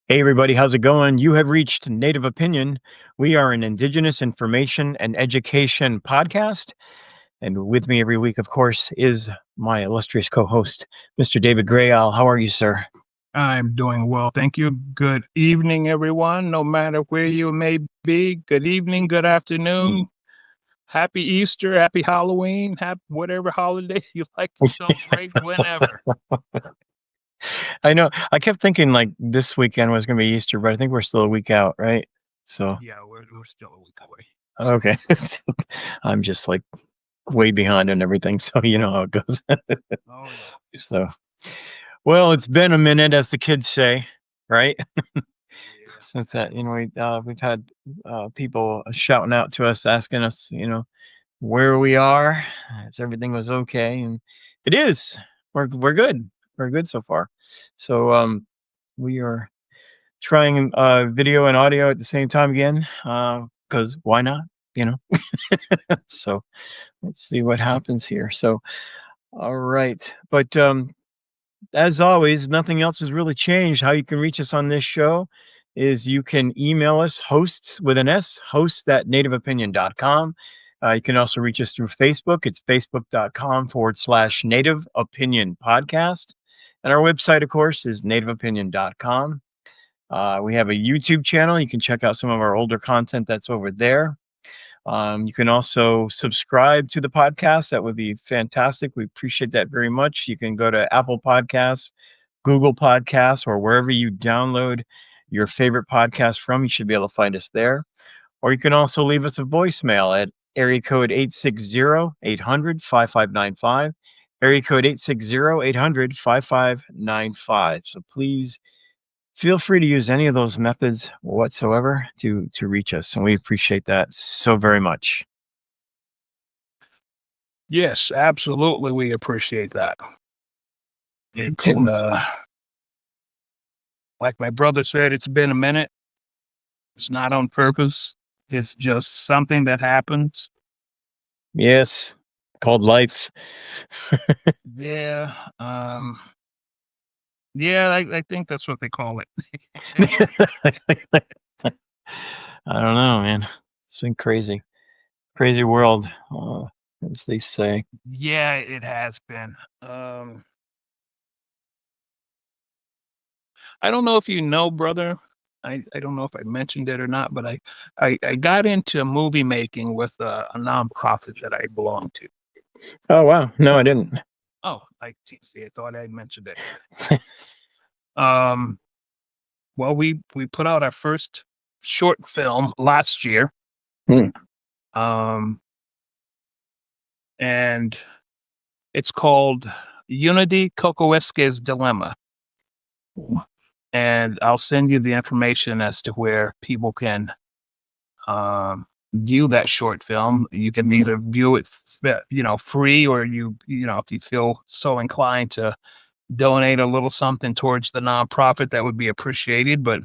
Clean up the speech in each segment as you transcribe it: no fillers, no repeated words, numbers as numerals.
Hey, everybody, how's it going? You have reached Native Opinion. We are an Indigenous information and education podcast. And with me every week, of course, is my illustrious co host, Mr. David Greyowl. How are you, sir? I'm doing well. Thank you. Good evening, everyone, no matter where you may be. Good evening, good afternoon. Happy Easter, happy Halloween, happy whatever holiday you like to celebrate whenever. I know. I kept thinking like this weekend was going to be Easter, but I think we're still a week out, right? So, Yeah, we're still a week away. okay. I'm just like way behind on everything. So, you know how it goes. Oh, yeah. So, well, it's been a minute, as the kids say, right? Since that, we've had people shouting out to us, asking us, where we are, if everything was okay, and it is. We're good. We're good so far. So we are trying video and audio at the same time again, because why not? You know. So let's see what happens here. So all right, but as always, nothing else has really changed. How you can reach us on this show is you can email us, hosts with an S, hosts at nativeopinion.com. You can also reach us through Facebook. It's facebook.com/Native Opinion Podcast. And our website, of course, is nativeopinion.com. We have a YouTube channel. You can check out some of our older content that's over there. You can also subscribe to the podcast. That would be fantastic. We appreciate that very much. You can go to Apple Podcasts, Google Podcasts, or wherever you download your favorite podcast from. You should be able to find us there. Or you can also leave us a voicemail at area code 860-800-5595. Area code 860-800-5595. So please feel free to use any of those methods whatsoever to reach us, and we appreciate that so very much. Yes, absolutely. We appreciate that. It's, Cool. like my brother said, it's been a minute. It's not on purpose. It's just something that happens. Yes, called life. Yeah. Yeah, I think that's what they call it. I don't know, man. It's been crazy, crazy world, as they say. Yeah, it has been. I don't know if you know, brother. I don't know if I mentioned it or not, but I got into movie making with a nonprofit that I belong to. Oh wow, no, I didn't. Oh, I see. I thought I had mentioned it. Um, well, we put out our first short film last year. Hmm. Um, and it's called Unity Kokoweske's Dilemma. And I'll send you the information as to where people can view that short film. You can either view it, free, or if you feel so inclined to donate a little something towards the nonprofit, that would be appreciated. But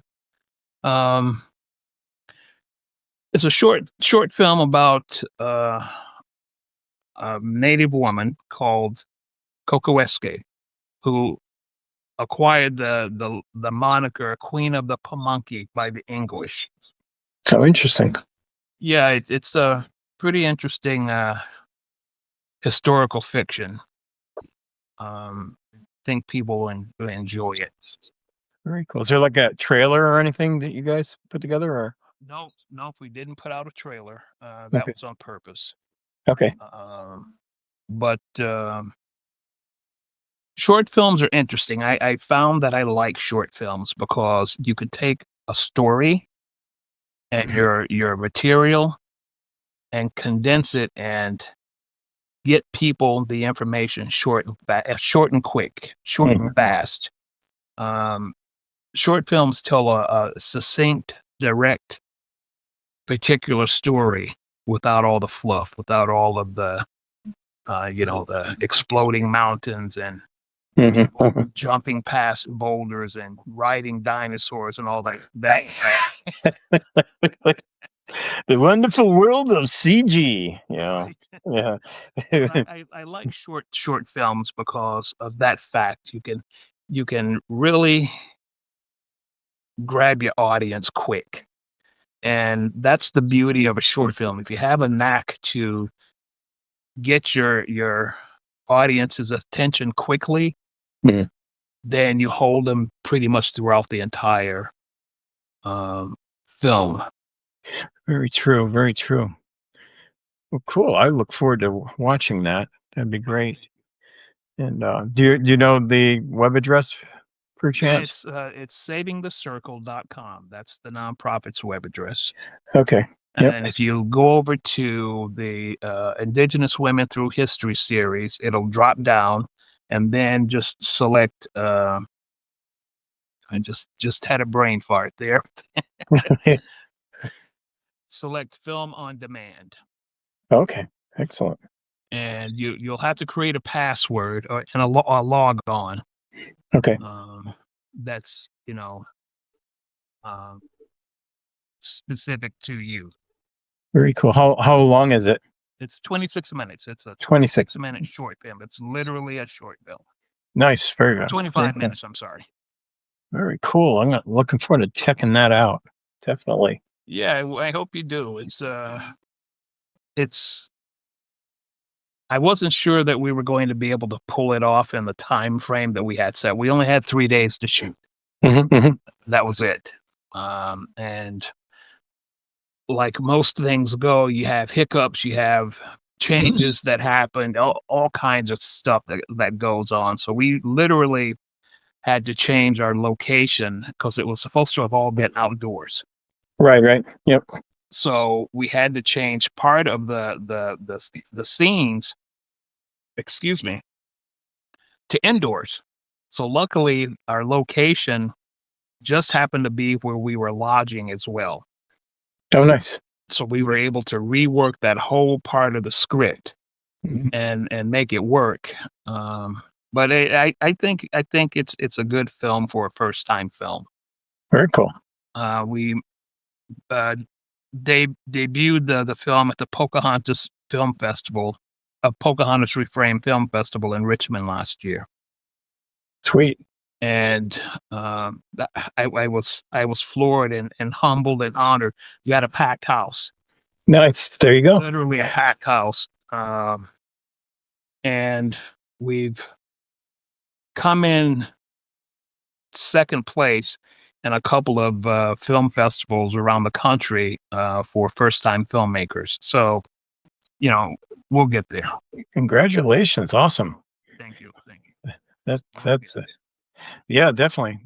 it's a short film about a Native woman called Kokoweske, who acquired the moniker Queen of the Pamunkey by the English. So interesting. Yeah, it's a pretty interesting historical fiction. Think people will enjoy it. Very cool. Is there like a trailer or anything that you guys put together, or? No, we didn't put out a trailer. That Okay. was on purpose. Okay. But short films are interesting. I found that I like short films because you could take a story and your material and condense it and get people the information short and quick, short and fast. Short films tell a succinct, direct, particular story without all the fluff, without all of the the exploding mountains and people jumping past boulders and riding dinosaurs and all that. The wonderful world of CG. Yeah. Right. Yeah. I like short films because of that fact. You can really grab your audience quick. And that's the beauty of a short film. If you have a knack to get your audience's attention quickly, Mhm. then you hold them pretty much throughout the entire film. Very true. Very true. Well, cool. I look forward to watching that. That'd be great. And do you know the web address per Yeah, chance? it's savingthecircle.com. That's the nonprofit's web address. Okay. And Yep. then if you go over to the Indigenous Women Through History series, it'll drop down, and then just select. I just had a brain fart there. Select Film on Demand, Okay. Excellent. and you'll have to create a password and a log on. Okay. That's um, specific to you. Very cool. How long is it? It's 26 minutes. It's a 26. 26-minute short film. It's literally a short film. Nice. Very good. 25 minutes, I'm sorry. Very cool. I'm looking forward to checking that out. Definitely. Yeah, I hope you do. I wasn't sure that we were going to be able to pull it off in the time frame that we had set. We only had 3 days to shoot. That was it. And like most things go, you have hiccups, you have changes that happen, all kinds of stuff that goes on. So we literally had to change our location because it was supposed to have all been outdoors. Right. Yep. So we had to change part of the scenes, excuse me, to indoors. So luckily, our location just happened to be where we were lodging as well. Oh, nice. So we were able to rework that whole part of the script and make it work. But I think it's a good film for a first time film. Very cool. We debuted the film at the Pocahontas Film Festival, Pocahontas Reframed Film Festival in Richmond last year. Sweet. And I was floored and humbled and honored. You had a packed house. Nice. There you go. Literally a packed house. And we've come in second place in a couple of film festivals around the country for first-time filmmakers. So, we'll get there. Congratulations. Awesome. Thank you. That's yeah, definitely.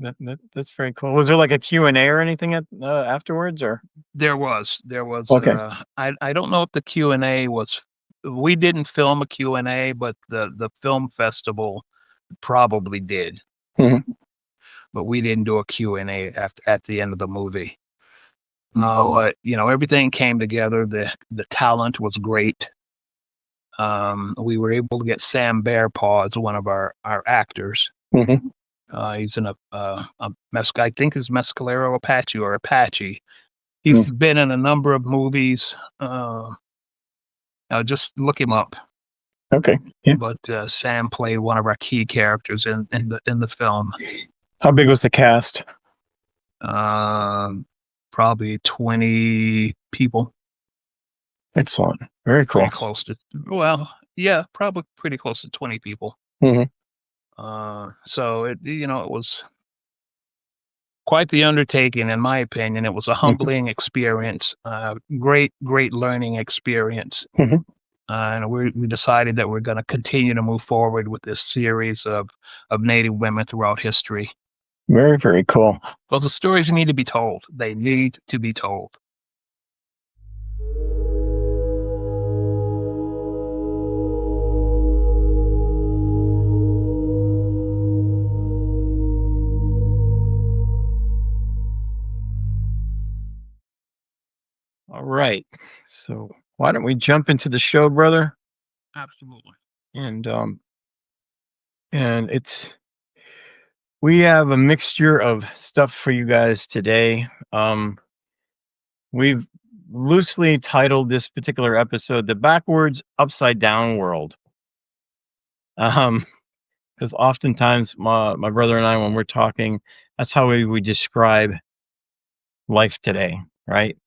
That's very cool. Was there like a Q&A or anything afterwards, or? There was. Okay. I don't know if the Q&A was. We didn't film a Q&A, but the film festival probably did. But we didn't do a Q&A at the end of the movie. But everything came together. The talent was great. We were able to get Sam Bearpaw as one of our actors. He's in I think is Mescalero Apache or Apache. He's been in a number of movies. Just look him up. Okay. Yeah. But Sam played one of our key characters in the film. How big was the cast? Probably 20 people. Excellent. Very cool. Pretty close to, probably pretty close to 20 people. So it was quite the undertaking, in my opinion. It was a humbling experience, great learning experience. And we decided that we're going to continue to move forward with this series of Native women throughout history. Very, very cool. Well, the stories need to be told. They need to be told. All right. So why don't we jump into the show, brother? Absolutely. And we have a mixture of stuff for you guys today. We've loosely titled this particular episode "The Backwards Upside Down World." Because oftentimes my brother and I, when we're talking, that's how we describe life today, right?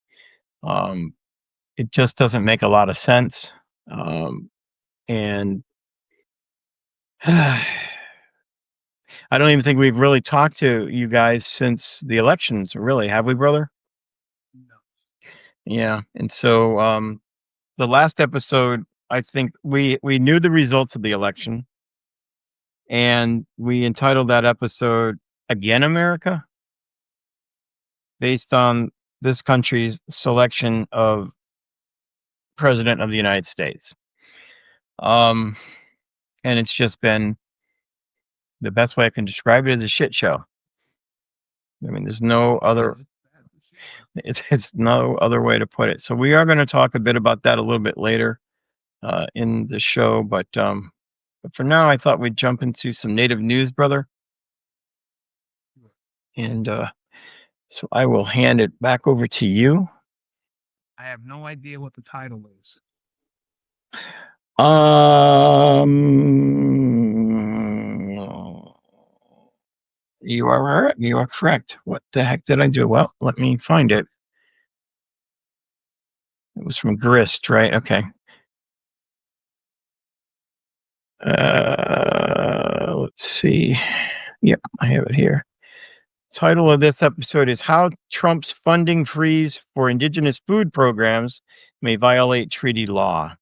It just doesn't make a lot of sense. And I don't even think we've really talked to you guys since the elections, really, have we, brother? No. Yeah. And so the last episode, I think we knew the results of the election, and we entitled that episode "Again America," based on this country's selection of president of the United States. Um, and it's just been the best way I can describe it is a shit show. I mean, there's no other. It's no other way to put it. So we are going to talk a bit about that a little bit later in the show, but for now, I thought we'd jump into some native news, brother. And so I will hand it back over to you. I have no idea what the title is. You are correct. What the heck did I do? Well, let me find it. It was from Grist, right? Okay. Let's see. Yep, I have it here. Title of this episode is How Trump's Funding Freeze for Indigenous Food Programs May Violate Treaty Law.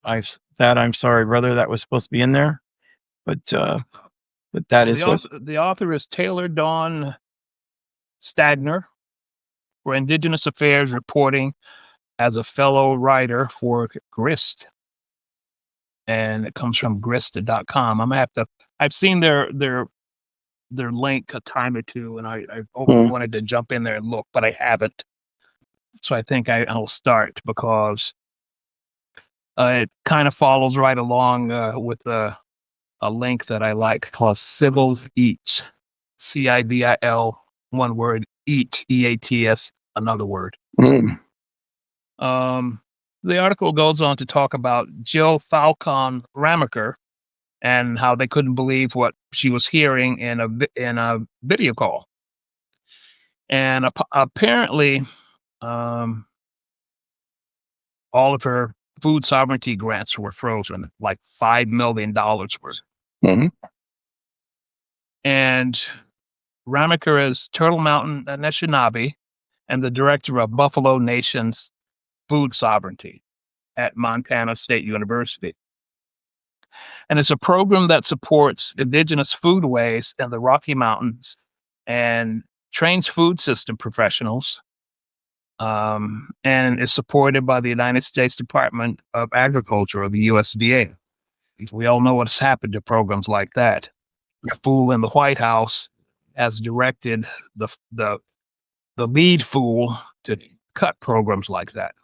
I'm sorry, brother, that was supposed to be in there. But that is what the author is Taylor Dawn Stagner for Indigenous Affairs, reporting as a fellow writer for Grist. And it comes from grist.com. I'm gonna have to. I've seen their link a time or two, and I always wanted to jump in there and look, but I haven't. So I think I'll start because it kind of follows right along with a link that I like called Civil Eats, CIVIL, one word, Eats, EATS, another word. The article goes on to talk about Jill Falcon Ramaker and how they couldn't believe what she was hearing in a video call. And apparently, all of her food sovereignty grants were frozen, like $5 million worth. Mm-hmm. And Ramaker is Turtle Mountain Anishinaabe and the director of Buffalo Nation's food sovereignty at Montana State University. And it's a program that supports indigenous foodways in the Rocky Mountains and trains food system professionals, and is supported by the United States Department of Agriculture, or the USDA. We all know what's happened to programs like that. The fool in the White House has directed the lead fool to cut programs like that.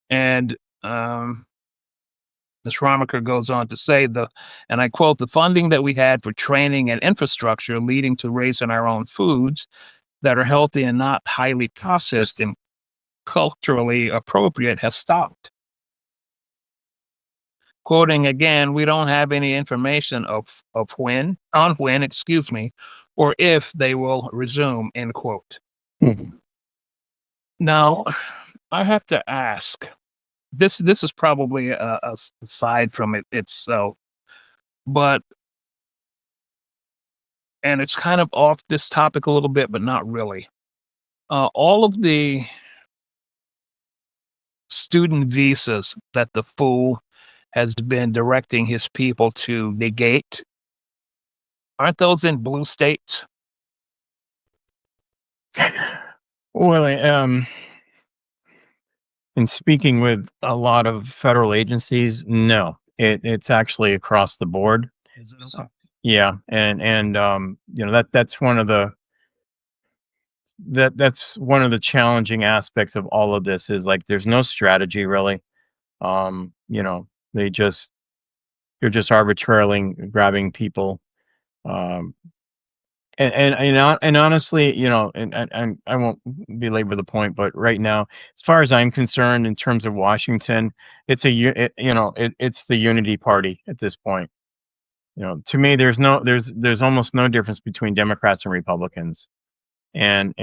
And Ms. Ramaker goes on to say, and I quote, "The funding that we had for training and infrastructure leading to raising our own foods that are healthy and not highly processed and culturally appropriate has stopped." Quoting again, "We don't have any information of when, or if they will resume," end quote. Mm-hmm. Now, I have to ask, this is probably aside from it itself, but, and it's kind of off this topic a little bit, but not really. All of the student visas that the fool has been directing his people to negate, aren't those in blue states? Well, in speaking with a lot of federal agencies, no, it's actually across the board. Is it okay? Yeah, and you know that's one of the that's one of the challenging aspects of all of this is like there's no strategy really. You know, they're just arbitrarily grabbing people. Um, and honestly, you know, and I won't belabor the point, but right now, as far as I'm concerned, in terms of Washington, it's it's the unity party at this point. You know, to me, there's almost no difference between Democrats and Republicans. And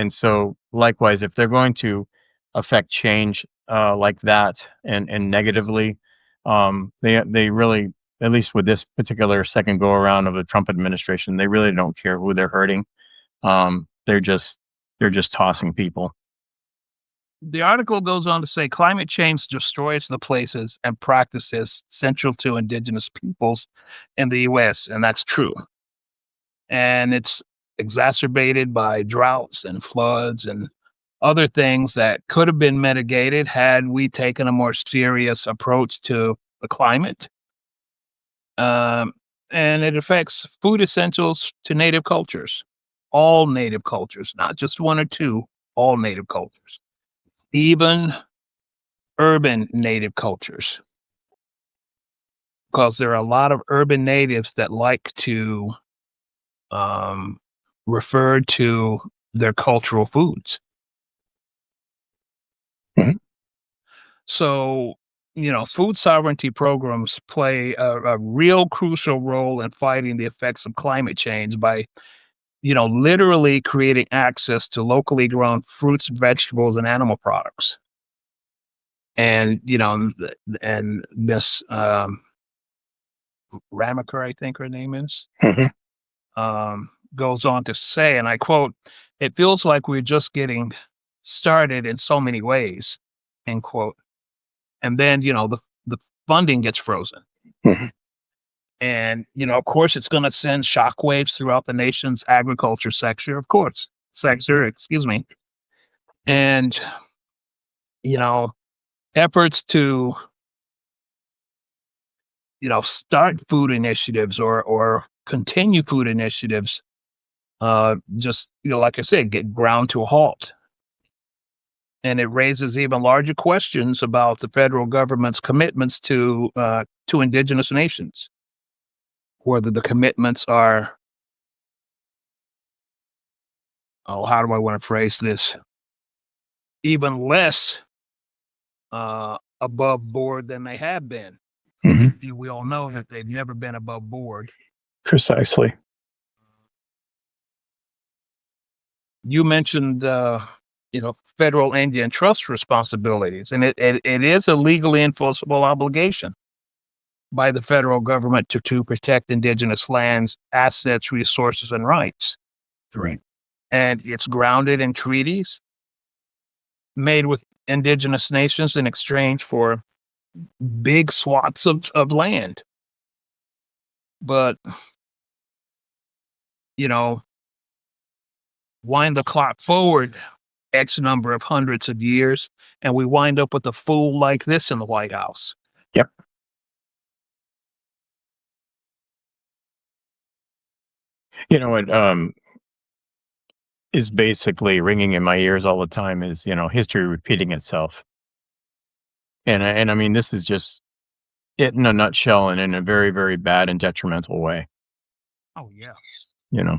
so likewise, if they're going to affect change like that and negatively, they really, at least with this particular second go around of the Trump administration, they really don't care who they're hurting. They're just tossing people. The article goes on to say climate change destroys the places and practices central to indigenous peoples in the U.S., and that's true. And it's exacerbated by droughts and floods and other things that could have been mitigated had we taken a more serious approach to the climate. Um, and it affects food essentials to native cultures, all native cultures, not just one or two, all native cultures, even urban native cultures, because there are a lot of urban natives that like to um, refer to their cultural foods. Mhm. So, food sovereignty programs play a real crucial role in fighting the effects of climate change by, literally creating access to locally grown fruits, vegetables, and animal products. And, and Miss Ramaker, I think her name is, Mhm. goes on to say, and I quote, "It feels like we're just getting started in so many ways," end quote. And then, the funding gets frozen. Mhm. And, of course, it's going to send shockwaves throughout the nation's agriculture sector, excuse me. And, you know, efforts to, start food initiatives or continue food initiatives, just, like I said, get ground to a halt. And it raises even larger questions about the federal government's commitments to indigenous nations, whether the commitments are, oh, how do I want to phrase this? Even less above board than they have been. Mhm. We all know that they've never been above board. Precisely. You mentioned, federal Indian trust responsibilities, and it is a legally enforceable obligation by the federal government to protect indigenous lands, assets, resources, and rights. Right. And it's grounded in treaties made with indigenous nations in exchange for big swaths of land. But, you know, wind the clock forward X number of hundreds of years, and we wind up with a fool like this in the White House. Yep. You know what is basically ringing in my ears all the time is, history repeating itself. And I mean, this is just it in a nutshell and in a very, very bad and detrimental way, Oh, yeah. you know.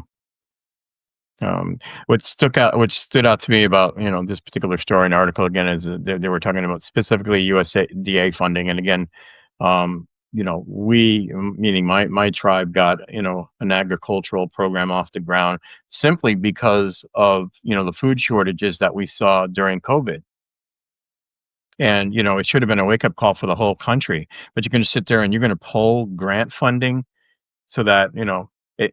Um, what stood out to me about, this particular story and article again is they were talking about specifically USDA funding. And again, meaning my tribe got, an agricultural program off the ground simply because of, the food shortages that we saw during COVID. And, it should have been a wake up call for the whole country, but you're going to sit there and you're going to pull grant funding so that,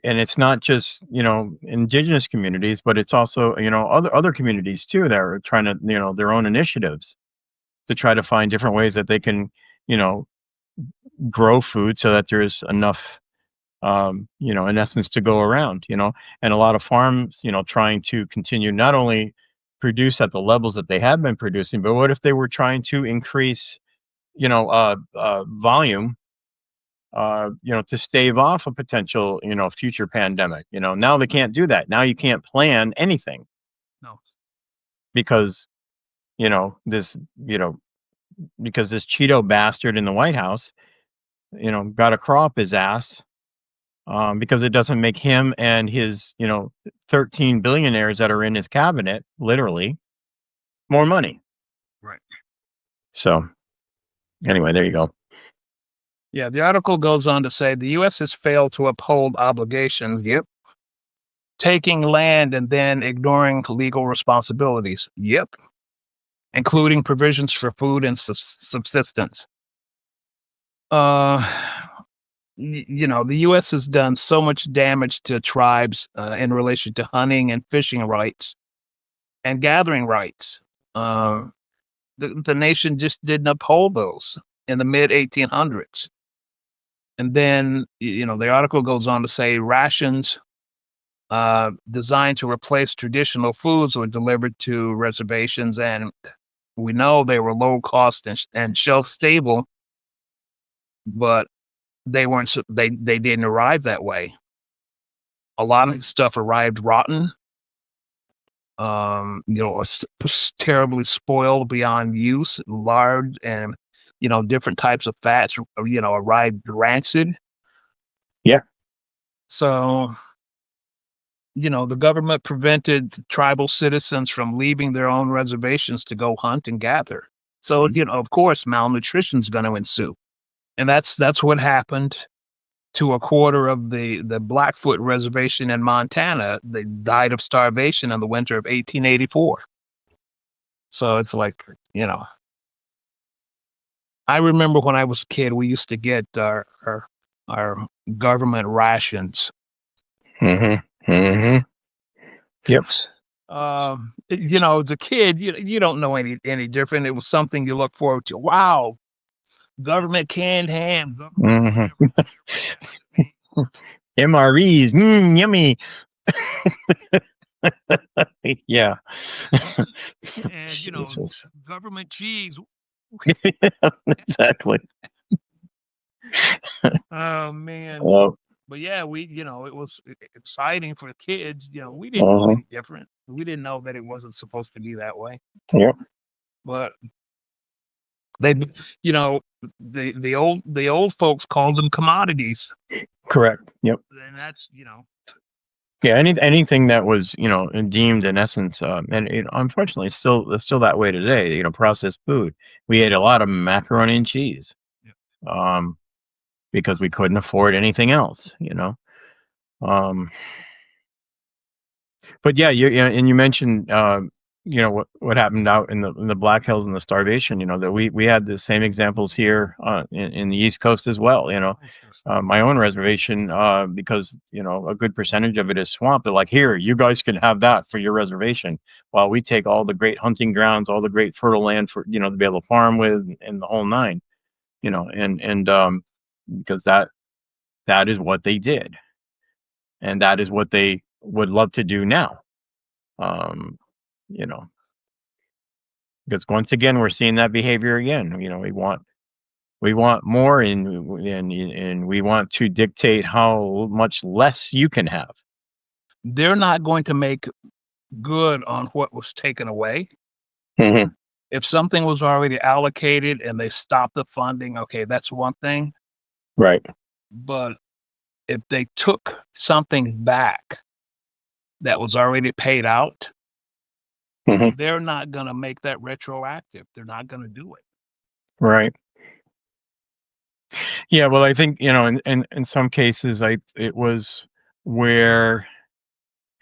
and it's not just, indigenous communities, but it's also, other communities too that are trying to, their own initiatives to try to find different ways that they can, you know, grow food so that there's enough, in essence, to go around, and a lot of farms, trying to continue not only produce at the levels that they have been producing, but what if they were trying to increase, volume, to stave off a potential, future pandemic. Now they can't do that. Now you can't plan anything No. because, you know, this, you know, because this Cheeto bastard in the White House, got to crop his ass because it doesn't make him and his, 13 billionaires that are in his cabinet, literally, more money. Right. So anyway, there you go. Yeah, the article goes on to say the U.S. has failed to uphold obligations. Yep. taking land and then ignoring legal responsibilities. Yep. Including provisions for food and subsistence. The U.S. has done so much damage to tribes in relation to hunting and fishing rights and gathering rights. The nation just didn't uphold those in the mid 1800s. And then, the article goes on to say rations designed to replace traditional foods were delivered to reservations, and we know they were low cost and shelf stable, but they weren't. They didn't arrive that way. A lot of stuff arrived rotten. Terribly spoiled beyond use, lard and different types of fats, arrived rancid. Yeah. So, the government prevented tribal citizens from leaving their own reservations to go hunt and gather. So, of course, malnutrition is going to ensue. And that's what happened to a quarter of the Blackfoot reservation in Montana. They died of starvation in the winter of 1884. So it's like, I remember when I was a kid, we used to get our government rations. Mm-hmm. Mm-hmm. Yep. As a kid, you don't know any different. It was something you look forward to. Wow, government canned ham. Mm-hmm. MREs, yummy. Yeah. And government cheese. Exactly. Oh man. But yeah, it was exciting for the kids. We didn't know any different. We didn't know that it wasn't supposed to be that way. Yep. But they, the old folks called them commodities. Correct. Yep. And that's, Yeah, anything that was, deemed in essence, and unfortunately, it's still that way today. Processed food. We ate a lot of macaroni and cheese, because we couldn't afford anything else. But yeah, and you mentioned, what happened out in the Black Hills and the starvation. That we had the same examples here in the East Coast as well. My own reservation, because a good percentage of it is swamp. They're like, here, you guys can have that for your reservation, while we take all the great hunting grounds, all the great fertile land for to be able to farm with, and the whole nine. And because that is what they did, and that is what they would love to do now. You know, because once again we're seeing that behavior again. We want more, and we want to dictate how much less you can have. They're not going to make good on what was taken away. Mm-hmm. If something was already allocated and they stop the funding, okay, that's one thing. Right. But if they took something back that was already paid out, mm-hmm. They're not going to make that retroactive. They're not going to do it. Right. Yeah. Well, I think, in some cases, it was where,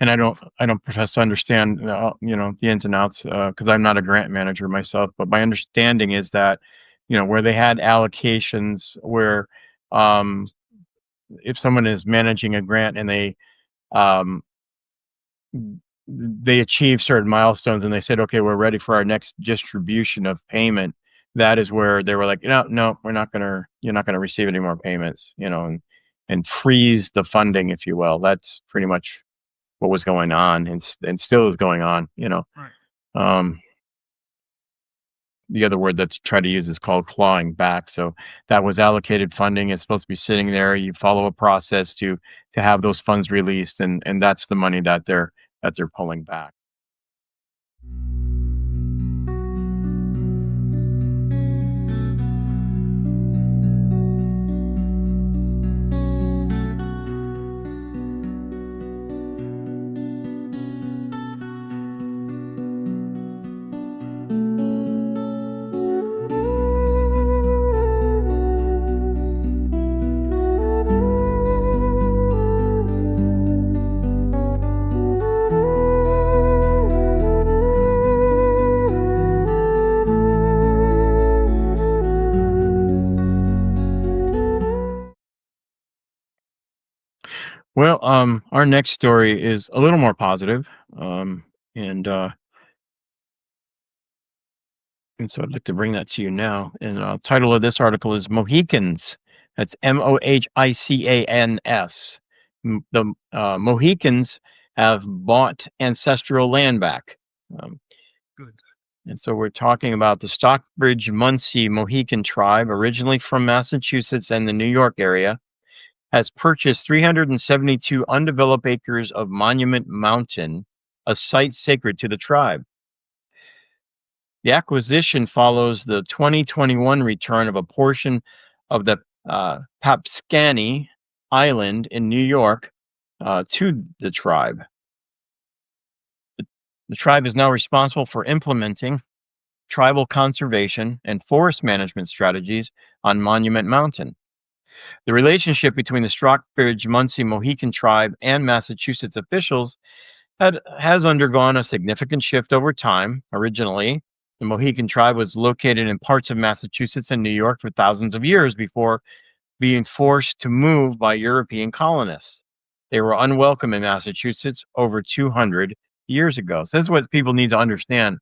and I don't profess to understand, the ins and outs, because I'm not a grant manager myself, but my understanding is that, where they had allocations where, if someone is managing a grant and um, they achieve certain milestones and they said, okay, we're ready for our next distribution of payment. That is where they were like, no, you're not gonna receive any more payments, and freeze the funding, if you will. That's pretty much what was going on, and still is going on. Right. The other word that's tried to use is called clawing back. So that was allocated funding. It's supposed to be sitting there. You follow a process to have those funds released, and that's the money that they're pulling back. Well, our next story is a little more positive, and so I'd like to bring that to you now. And title of this article is Mohicans. That's Mohicans. The Mohicans have bought ancestral land back. Good. And so we're talking about the Stockbridge Munsee Mohican tribe, originally from Massachusetts and the New York area, has purchased 372 undeveloped acres of Monument Mountain, a site sacred to the tribe. The acquisition follows the 2021 return of a portion of the Papscani Island in New York to the tribe. The tribe is now responsible for implementing tribal conservation and forest management strategies on Monument Mountain. The relationship between the Stockbridge Munsee Mohican tribe and Massachusetts officials has undergone a significant shift over time. Originally, the Mohican tribe was located in parts of Massachusetts and New York for thousands of years before being forced to move by European colonists. They were unwelcome in Massachusetts over 200 years ago. So that's what people need to understand,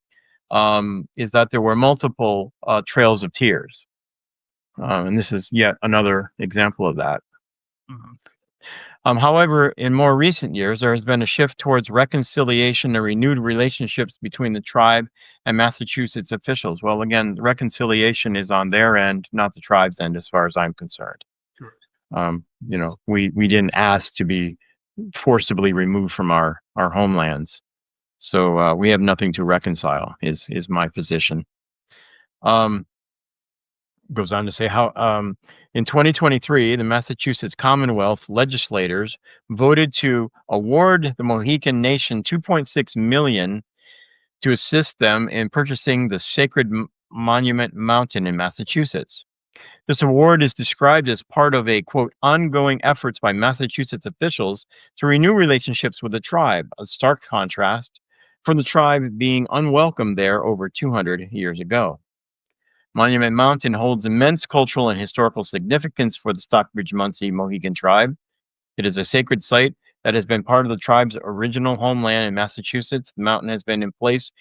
is that there were multiple trails of tears. And this is yet another example of that. However, in more recent years, there has been a shift towards reconciliation and renewed relationships between the tribe and Massachusetts officials. Well, again, reconciliation is on their end, not the tribe's end, as far as I'm concerned. Sure. We didn't ask to be forcibly removed from our homelands, so we have nothing to reconcile. Is my position. Goes on to say how in 2023, the Massachusetts Commonwealth legislators voted to award the Mohican Nation $2.6 million to assist them in purchasing the sacred Monument Mountain in Massachusetts. This award is described as part of a, quote, ongoing efforts by Massachusetts officials to renew relationships with the tribe, a stark contrast from the tribe being unwelcome there over 200 years ago. Monument Mountain holds immense cultural and historical significance for the Stockbridge Munsee Mohican tribe. It is a sacred site that has been part of the tribe's original homeland in Massachusetts. The mountain has been in place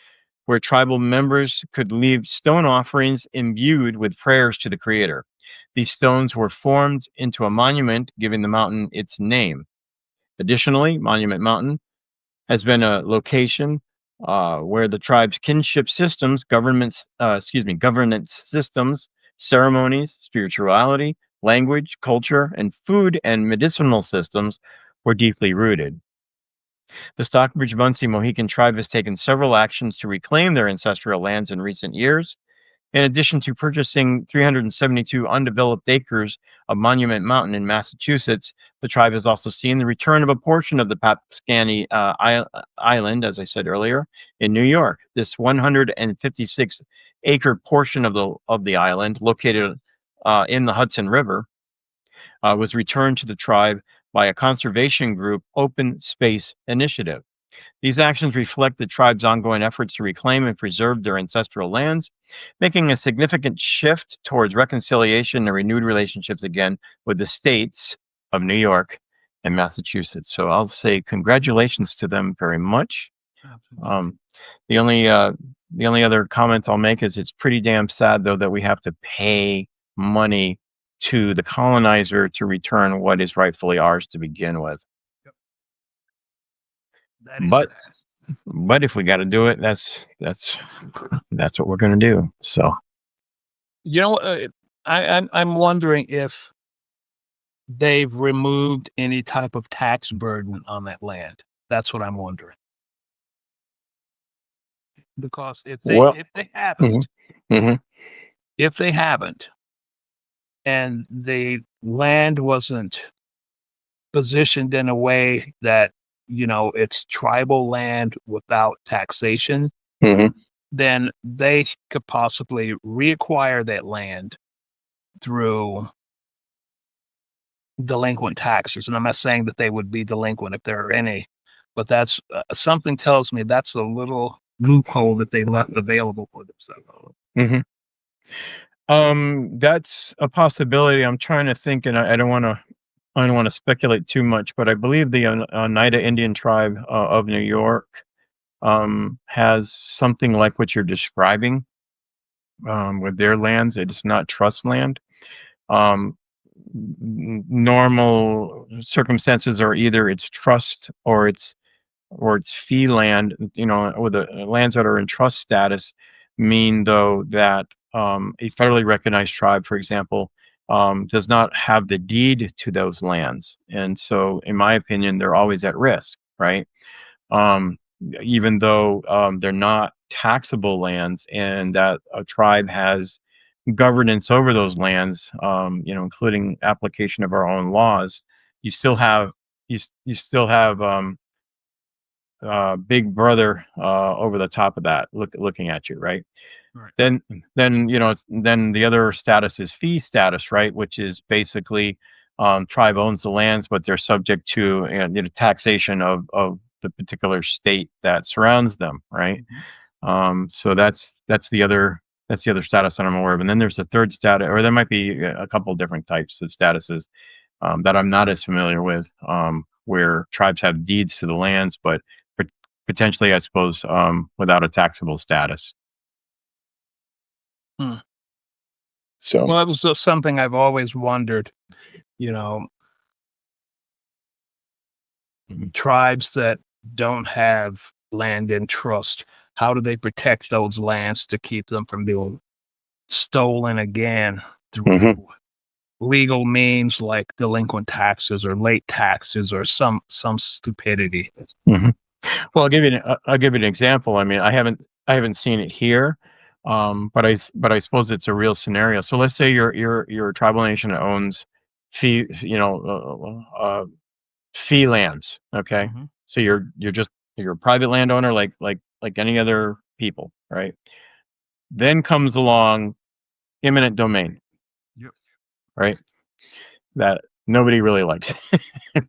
where tribal members could leave stone offerings imbued with prayers to the Creator. These stones were formed into a monument, giving the mountain its name. Additionally, Monument Mountain has been a location where the tribe's kinship systems, governance systems, ceremonies, spirituality, language, culture, and food and medicinal systems were deeply rooted. The Stockbridge Munsee Mohican tribe has taken several actions to reclaim their ancestral lands in recent years. In addition to purchasing 372 undeveloped acres of Monument Mountain in Massachusetts, the tribe has also seen the return of a portion of the Papscani Island, as I said earlier, in New York. This 156-acre portion of the island, located in the Hudson River, was returned to the tribe by a conservation group, Open Space Initiative. These actions reflect the tribe's ongoing efforts to reclaim and preserve their ancestral lands, making a significant shift towards reconciliation and renewed relationships again with the states of New York and Massachusetts. So I'll say congratulations to them very much. The only other comment I'll make is it's pretty damn sad, though, that we have to pay money to the colonizer to return what is rightfully ours to begin with. But if we got to do it, that's what we're going to do. So, I'm wondering if they've removed any type of tax burden on that land. That's what I'm wondering. Because if they haven't, if they haven't, and the land wasn't positioned in a way that it's tribal land without taxation, then they could possibly reacquire that land through delinquent taxes. And I'm not saying that they would be delinquent if there are any, but that's something tells me that's a little loophole that they left available for themselves. That's a possibility. I'm trying to think, and I don't want to I don't want to speculate too much, but I believe the Oneida Indian tribe of New York has something like what you're describing with their lands. It's not trust land. Normal circumstances are either it's trust or it's fee land. Or the lands that are in trust status mean though that a federally recognized tribe, for example, does not have the deed to those lands, and so, in my opinion, they're always at risk, right? Um, Even though they're not taxable lands, and that a tribe has governance over those lands, including application of our own laws, you still have you still have Big Brother over the top of that, looking at you, right? Right. Then the other status is fee status, right? Which is basically tribe owns the lands, but they're subject to taxation of the particular state that surrounds them, right? So that's the other status that I'm aware of. And then there's a third status, or there might be a couple different types of statuses that I'm not as familiar with, where tribes have deeds to the lands, but potentially, I suppose, without a taxable status. So, Well, it was just something I've always wondered, tribes that don't have land in trust, how do they protect those lands to keep them from being stolen again through legal means like delinquent taxes or late taxes or some stupidity? Well, I'll give you an example. I mean, I haven't seen it here, but I suppose it's a real scenario. So let's say you're a tribal nation that owns fee fee lands. Okay, so you're a private landowner like any other people, right? Then comes along eminent domain, right? That nobody really likes,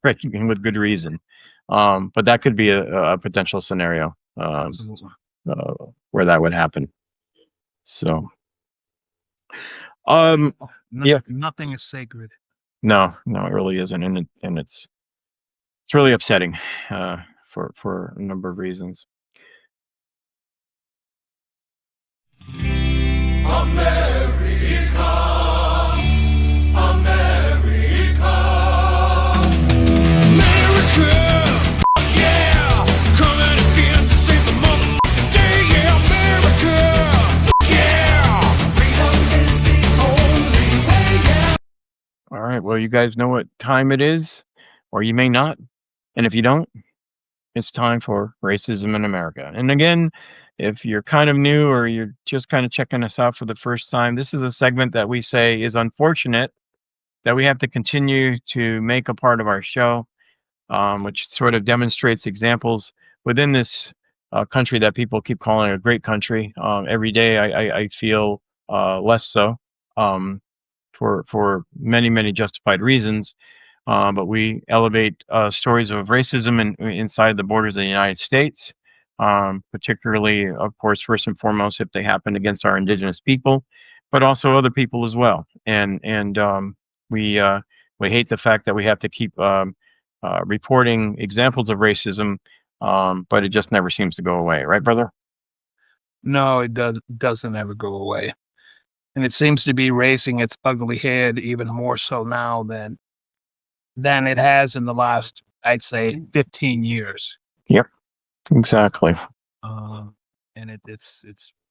right? And with good reason. But that could be a potential scenario where that would happen. So, Nothing is sacred. No, it really isn't, and it's really upsetting for a number of reasons. All right, well, you guys know what time it is, or you may not. And if you don't, it's time for Racism in America. And again, if you're kind of new or you're just kind of checking us out for the first time, this is a segment that we say is unfortunate that we have to continue to make a part of our show, which sort of demonstrates examples within this country that people keep calling a great country. Every day I feel less so, for many, many justified reasons. But we elevate stories of racism inside the borders of the United States, particularly, of course, first and foremost, if they happen against our indigenous people, but also other people as well. And we hate the fact that we have to keep reporting examples of racism, but it just never seems to go away, right, brother? No, it doesn't ever go away. And it seems to be raising its ugly head even more so now than it has in the last, I'd say, 15 years. Yep, exactly. And it's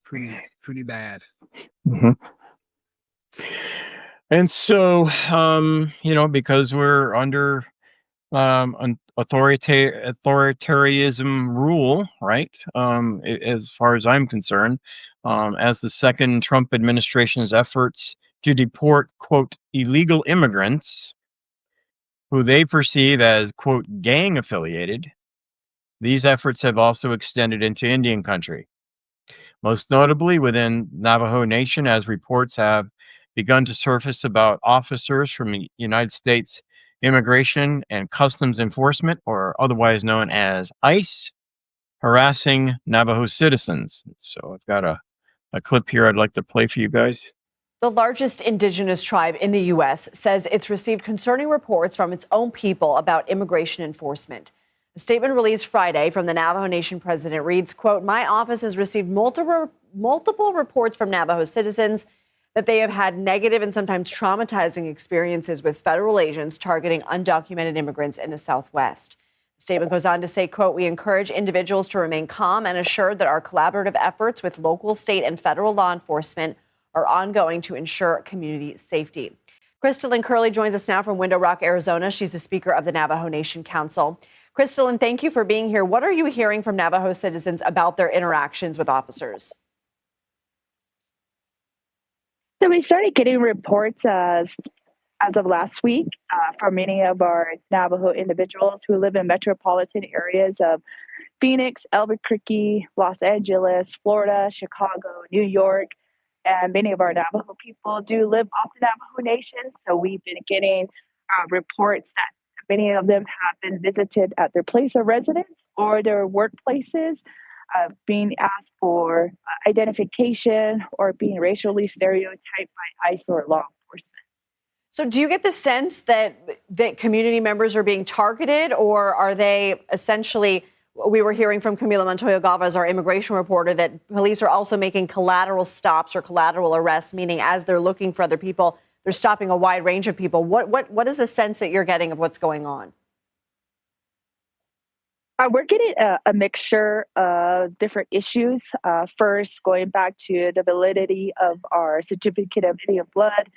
pretty bad. And so, because we're under authoritarianism rule, right? As far as I'm concerned, as the second Trump administration's efforts to deport, quote, illegal immigrants who they perceive as, quote, gang affiliated, these efforts have also extended into Indian country. Most notably within Navajo Nation, as reports have begun to surface about officers from the United States Immigration and Customs Enforcement, or otherwise known as ICE, harassing Navajo citizens. So I've got a clip here I'd like to play for you guys. The largest indigenous tribe in the U.S. says it's received concerning reports from its own people about immigration enforcement. A statement released Friday from the Navajo Nation president reads, quote, "My office has received multiple reports from Navajo citizens that they have had negative and sometimes traumatizing experiences with federal agents targeting undocumented immigrants in the Southwest." The statement goes on to say, quote, "We encourage individuals to remain calm and assured that our collaborative efforts with local, state, and federal law enforcement are ongoing to ensure community safety." Crystalline Curley joins us now from Window Rock, Arizona. She's the speaker of the Navajo Nation Council. Crystalline, thank you for being here. What are you hearing from Navajo citizens about their interactions with officers? So we started getting reports as of last week from many of our Navajo individuals who live in metropolitan areas of Phoenix, Albuquerque, Los Angeles, Florida, Chicago, New York. And many of our Navajo people do live off the Navajo Nation. So we've been getting reports that many of them have been visited at their place of residence or their workplaces, being asked for identification or being racially stereotyped by ICE or law enforcement. So do you get the sense that community members are being targeted, or are they essentially, we were hearing from Camila Montoya Galvez, our immigration reporter, that police are also making collateral stops or collateral arrests, meaning as they're looking for other people, they're stopping a wide range of people. What is the sense that you're getting of what's going on? We're getting a mixture of different issues. First, going back to the validity of our certificate of Indian blood,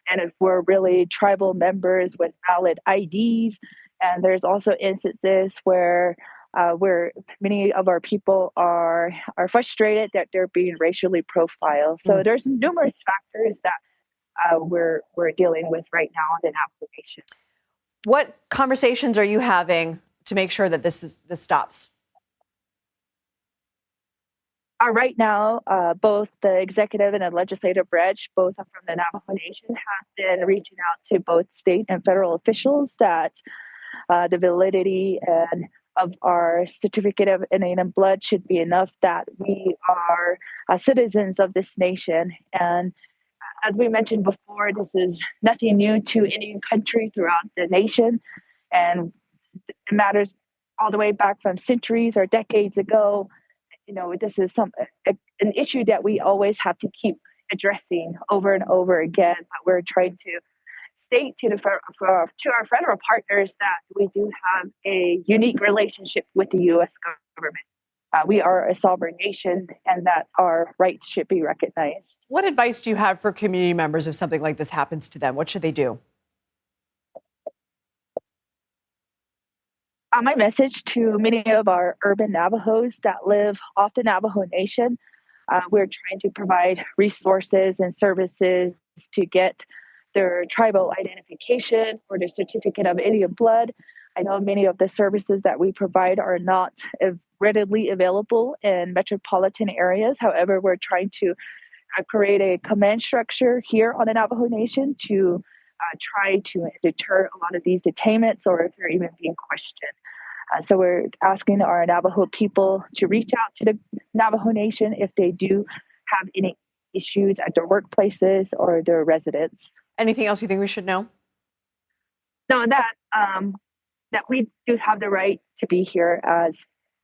and if we're really tribal members with valid IDs. And there's also instances where many of our people are frustrated that they're being racially profiled. So there's numerous factors that we're dealing with right now in application. What conversations are you having to make sure that this stops? Right now, both the executive and the legislative branch, both from the Navajo Nation, have been reaching out to both state and federal officials that the validity of our certificate of Indian blood should be enough that we are citizens of this nation. And as we mentioned before, this is nothing new to Indian country throughout the nation, and it matters all the way back from centuries or decades ago. You know, this is an issue that we always have to keep addressing over and over again. But we're trying to state to our federal partners that we do have a unique relationship with the U.S. government. We are a sovereign nation, and that our rights should be recognized. What advice do you have for community members if something like this happens to them? What should they do? My message to many of our urban Navajos that live off the Navajo Nation, we're trying to provide resources and services to get their tribal identification or their certificate of Indian blood. I know many of the services that we provide are not readily available in metropolitan areas. However, we're trying to create a command structure here on the Navajo Nation to try to deter a lot of these detainments, or if they're even being questioned. So we're asking our Navajo people to reach out to the Navajo Nation if they do have any issues at their workplaces or their residence. Anything else you think we should know? No, that we do have the right to be here as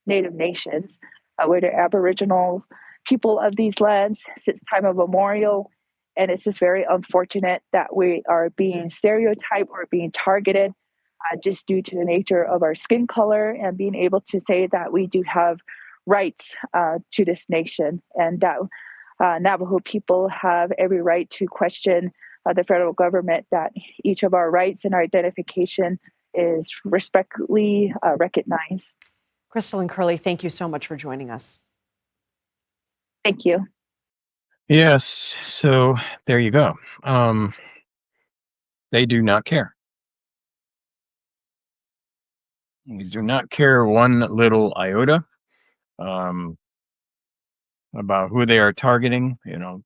Native nations. We're the Aboriginal people of these lands since time immemorial. And it's just very unfortunate that we are being stereotyped or being targeted just due to the nature of our skin color, and being able to say that we do have rights to this nation, and that Navajo people have every right to question the federal government, that each of our rights and our identification is respectfully recognized. Crystalline Curley, thank you so much for joining us. Thank you. Yes, so there you go. They do not care. They do not care one little iota about who they are targeting. There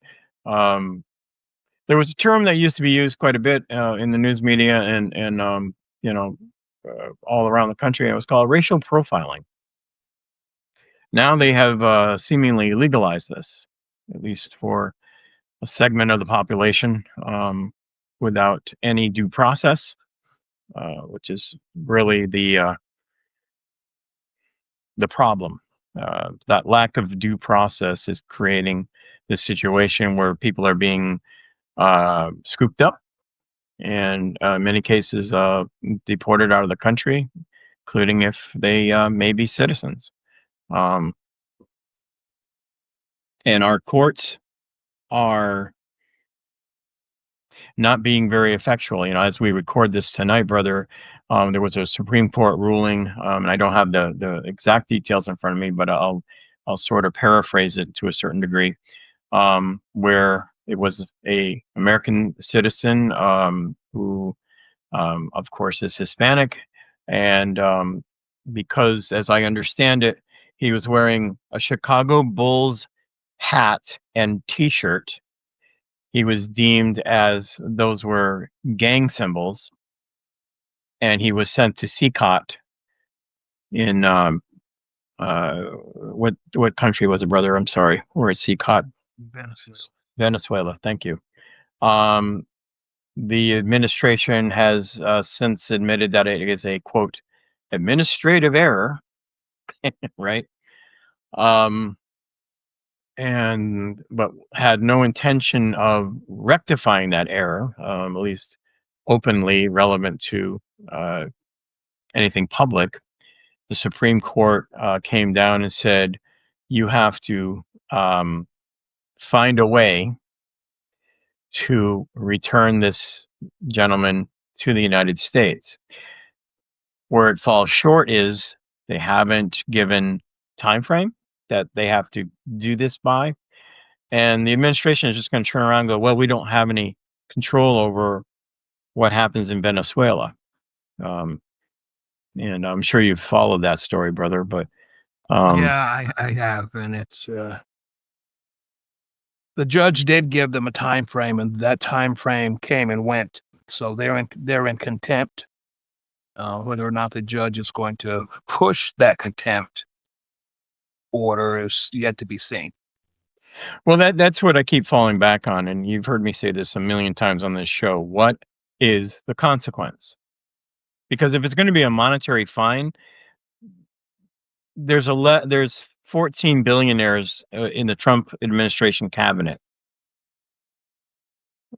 was a term that used to be used quite a bit in the news media and all around the country. And it was called racial profiling. Now they have seemingly legalized this, at least for a segment of the population without any due process, which is really the problem. That lack of due process is creating this situation where people are being scooped up and in many cases deported out of the country, including if they may be citizens. And our courts are not being very effectual. As we record this tonight, brother, there was a Supreme Court ruling, and I don't have the exact details in front of me, but I'll sort of paraphrase it to a certain degree, where it was a American citizen who, of course, is Hispanic, and because, as I understand it, he was wearing a Chicago Bulls hat and T-shirt. He was deemed as those were gang symbols, and he was sent to CCOT in what country was it, brother? I'm sorry, we're at CCOT. Venezuela. Thank you. The administration has since admitted that it is a, quote, administrative error, right? But had no intention of rectifying that error, at least openly relevant to anything public. The Supreme Court came down and said, you have to find a way to return this gentleman to the United States. Where it falls short is they haven't given time frame that they have to do this by, and the administration is just going to turn around and go, well, we don't have any control over what happens in Venezuela. And I'm sure you've followed that story, brother, but yeah, I have, and it's the judge did give them a time frame, and that time frame came and went. So they're in contempt. Whether or not the judge is going to push that contempt order is yet to be seen. Well, that's what I keep falling back on, and you've heard me say this a million times on this show. What is the consequence? Because if it's going to be a monetary fine, there's 14 billionaires in the Trump administration cabinet.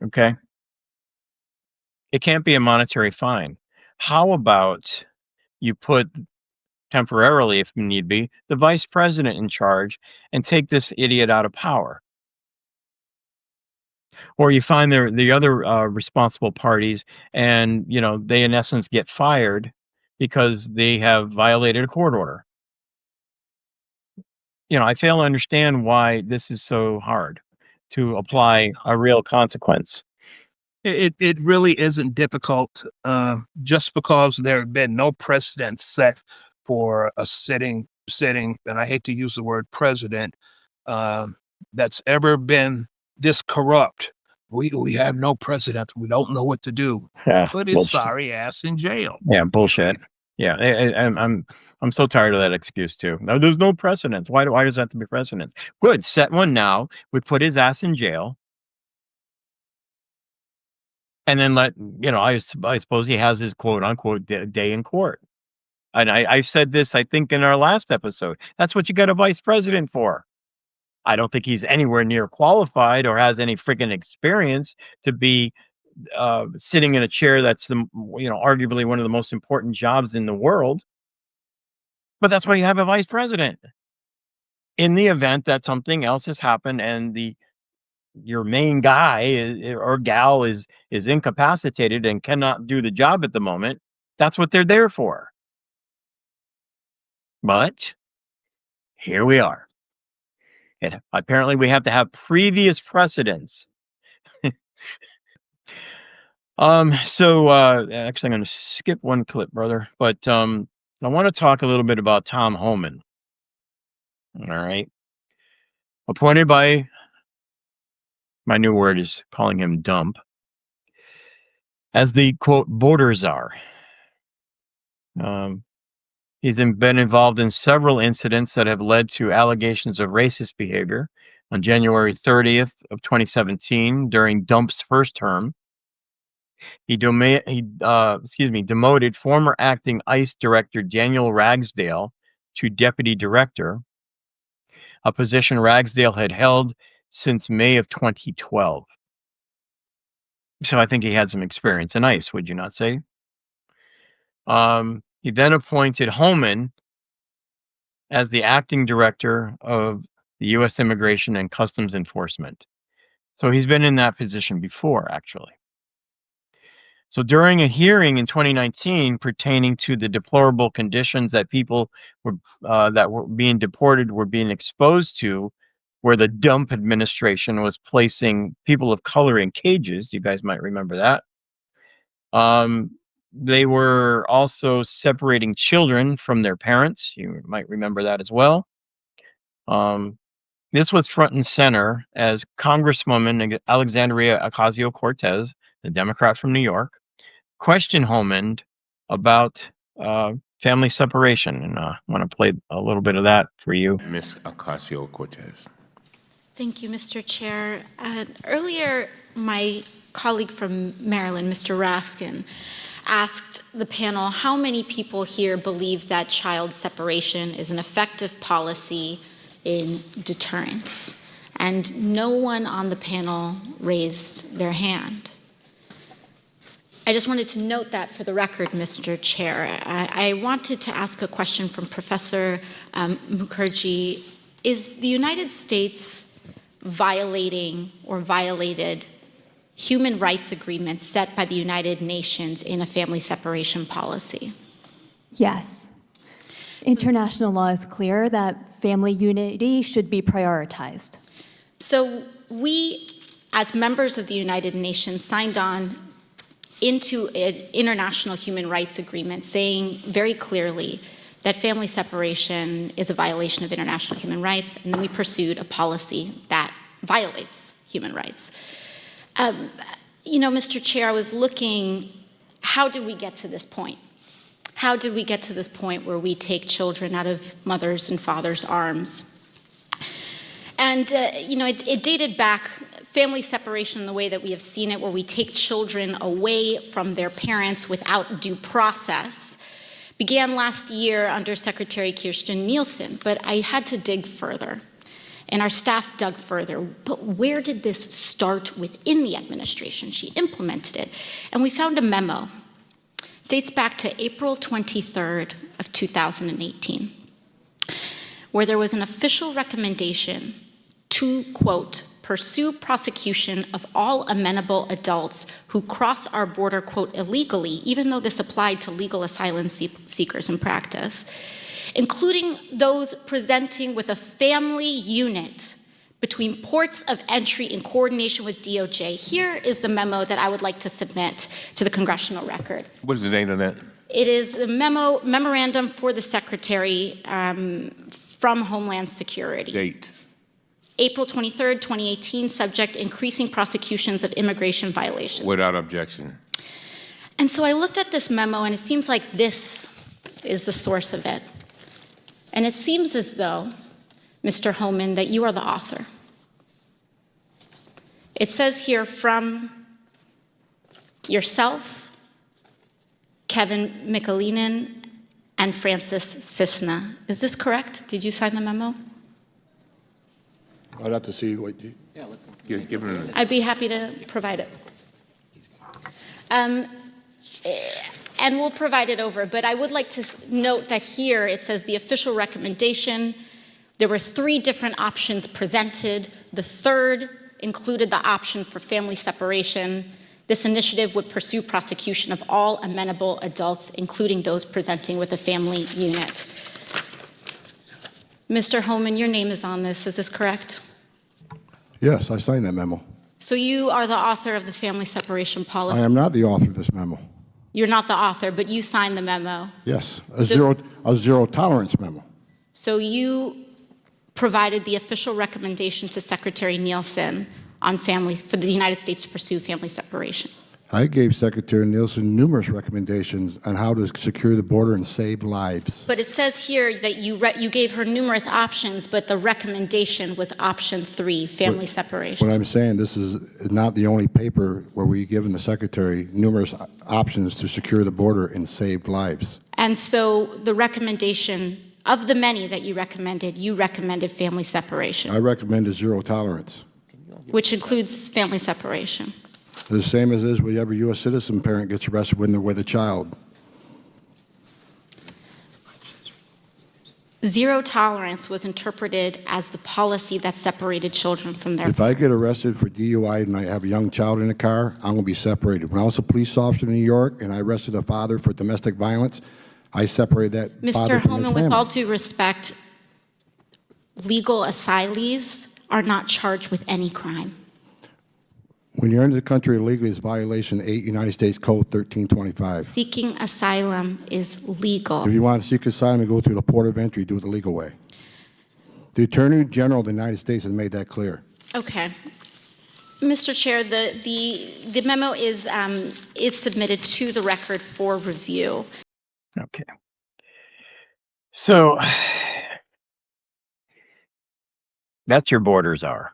Okay, it can't be a monetary fine. How about you put temporarily, if need be, the vice president in charge and take this idiot out of power? Or you find the other responsible parties, and they in essence get fired because they have violated a court order. I fail to understand why this is so hard to apply a real consequence. It really isn't difficult, just because there have been no precedent set for a sitting, and I hate to use the word president, that's ever been this corrupt. We have no precedent. We don't know what to do. Yeah, Put his bullshit. sorry ass in jail. Yeah, bullshit. Yeah, I'm so tired of that excuse too. No, there's no precedence. Why does that have to be precedence? Good, set one now. We put his ass in jail, and then I suppose he has his quote unquote day in court. And I said this, I think, in our last episode. That's what you got a vice president for. I don't think he's anywhere near qualified or has any freaking experience to be sitting in a chair that's arguably one of the most important jobs in the world. But that's why you have a vice president. In the event that something else has happened and your main guy or gal is incapacitated and cannot do the job at the moment, that's what they're there for. But here we are. And apparently we have to have previous precedents. So actually I'm going to skip one clip, brother, but I want to talk a little bit about Tom Holman. All right. Appointed by, my new word is calling him dump, as the, quote, border czar. He's been involved in several incidents that have led to allegations of racist behavior On January 30th of 2017, during Dump's first term, he demoted former acting ICE Director Daniel Ragsdale to Deputy Director, a position Ragsdale had held since May of 2012. So I think he had some experience in ICE, would you not say? He then appointed Holman as the acting director of the U.S. Immigration and Customs Enforcement. So he's been in that position before, actually. So during a hearing in 2019 pertaining to the deplorable conditions that people that were being deported were being exposed to, where the Dump administration was placing people of color in cages, you guys might remember that. They were also separating children from their parents. You might remember that as well. This was front and center as Congresswoman Alexandria Ocasio-Cortez, the Democrat from New York, questioned Holman about family separation. And I want to play a little bit of that for you. Ms. Ocasio-Cortez. Thank you, Mr. Chair. Earlier, my colleague from Maryland, Mr. Raskin, asked the panel how many people here believe that child separation is an effective policy in deterrence. And no one on the panel raised their hand. I just wanted to note that for the record, Mr. Chair. I wanted to ask a question from Professor Mukherjee. Is the United States violating or violated human rights agreements set by the United Nations in a family separation policy? Yes. International law is clear that family unity should be prioritized. So we, as members of the United Nations, signed on into an international human rights agreement saying very clearly that family separation is a violation of international human rights, and then we pursued a policy that violates human rights. Mr. Chair, I was looking, how did we get to this point? How did we get to this point where we take children out of mothers' and fathers' arms? And, it dated back, family separation, the way that we have seen it, where we take children away from their parents without due process, began last year under Secretary Kirstjen Nielsen, but I had to dig further. And our staff dug further. But where did this start within the administration? She implemented it. And we found a memo. It dates back to April 23rd of 2018, where there was an official recommendation to, quote, pursue prosecution of all amenable adults who cross our border, quote, illegally, even though this applied to legal asylum seekers in practice, including those presenting with a family unit between ports of entry in coordination with DOJ. Here is the memo that I would like to submit to the congressional record. What is the date on that? It is the memorandum for the Secretary from Homeland Security. Date. April 23rd, 2018, subject increasing prosecutions of immigration violations. Without objection. And so I looked at this memo, and it seems like this is the source of it. And it seems as though, Mr. Holman, that you are the author. It says here from yourself, Kevin Michalinen, and Francis Cisna. Is this correct? Did you sign the memo? I'd have to see what you... Give him I'd be happy to provide it. And we'll provide it over, but I would like to note that here it says the official recommendation. There were 3 different options presented. The third included the option for family separation. This initiative would pursue prosecution of all amenable adults, including those presenting with a family unit. Mr. Holman, your name is on this. Is this correct? Yes, I signed that memo. So you are the author of the family separation policy. I am not the author of this memo. You're not the author, but you signed the memo. Yes, a zero tolerance memo. So you provided the official recommendation to Secretary Nielsen on for the United States to pursue family separation. I gave Secretary Nielsen numerous recommendations on how to secure the border and save lives. But it says here that you gave her numerous options, but the recommendation was option 3, family separation. What I'm saying, this is not the only paper where we've given the Secretary numerous options to secure the border and save lives. And so the recommendation, of the many that you recommended family separation. I recommended zero tolerance. Which includes family separation. The same as is with every U.S. citizen parent gets arrested when they're with a child. Zero tolerance was interpreted as the policy that separated children from their If I get arrested for DUI and I have a young child in the car, I'm going to be separated. When I was a police officer in New York and I arrested a father for domestic violence, I separated that father Mr. from his Holman, family. with all due respect, legal asylees are not charged with any crime. When you're into the country illegally, it's violation 8 United States Code 1325. Seeking asylum is legal. If you want to seek asylum, you go through the port of entry, do it the legal way. The Attorney General of the United States has made that clear. Okay. Mr. Chair, the memo is submitted to the record for review. Okay. So that's your border czar,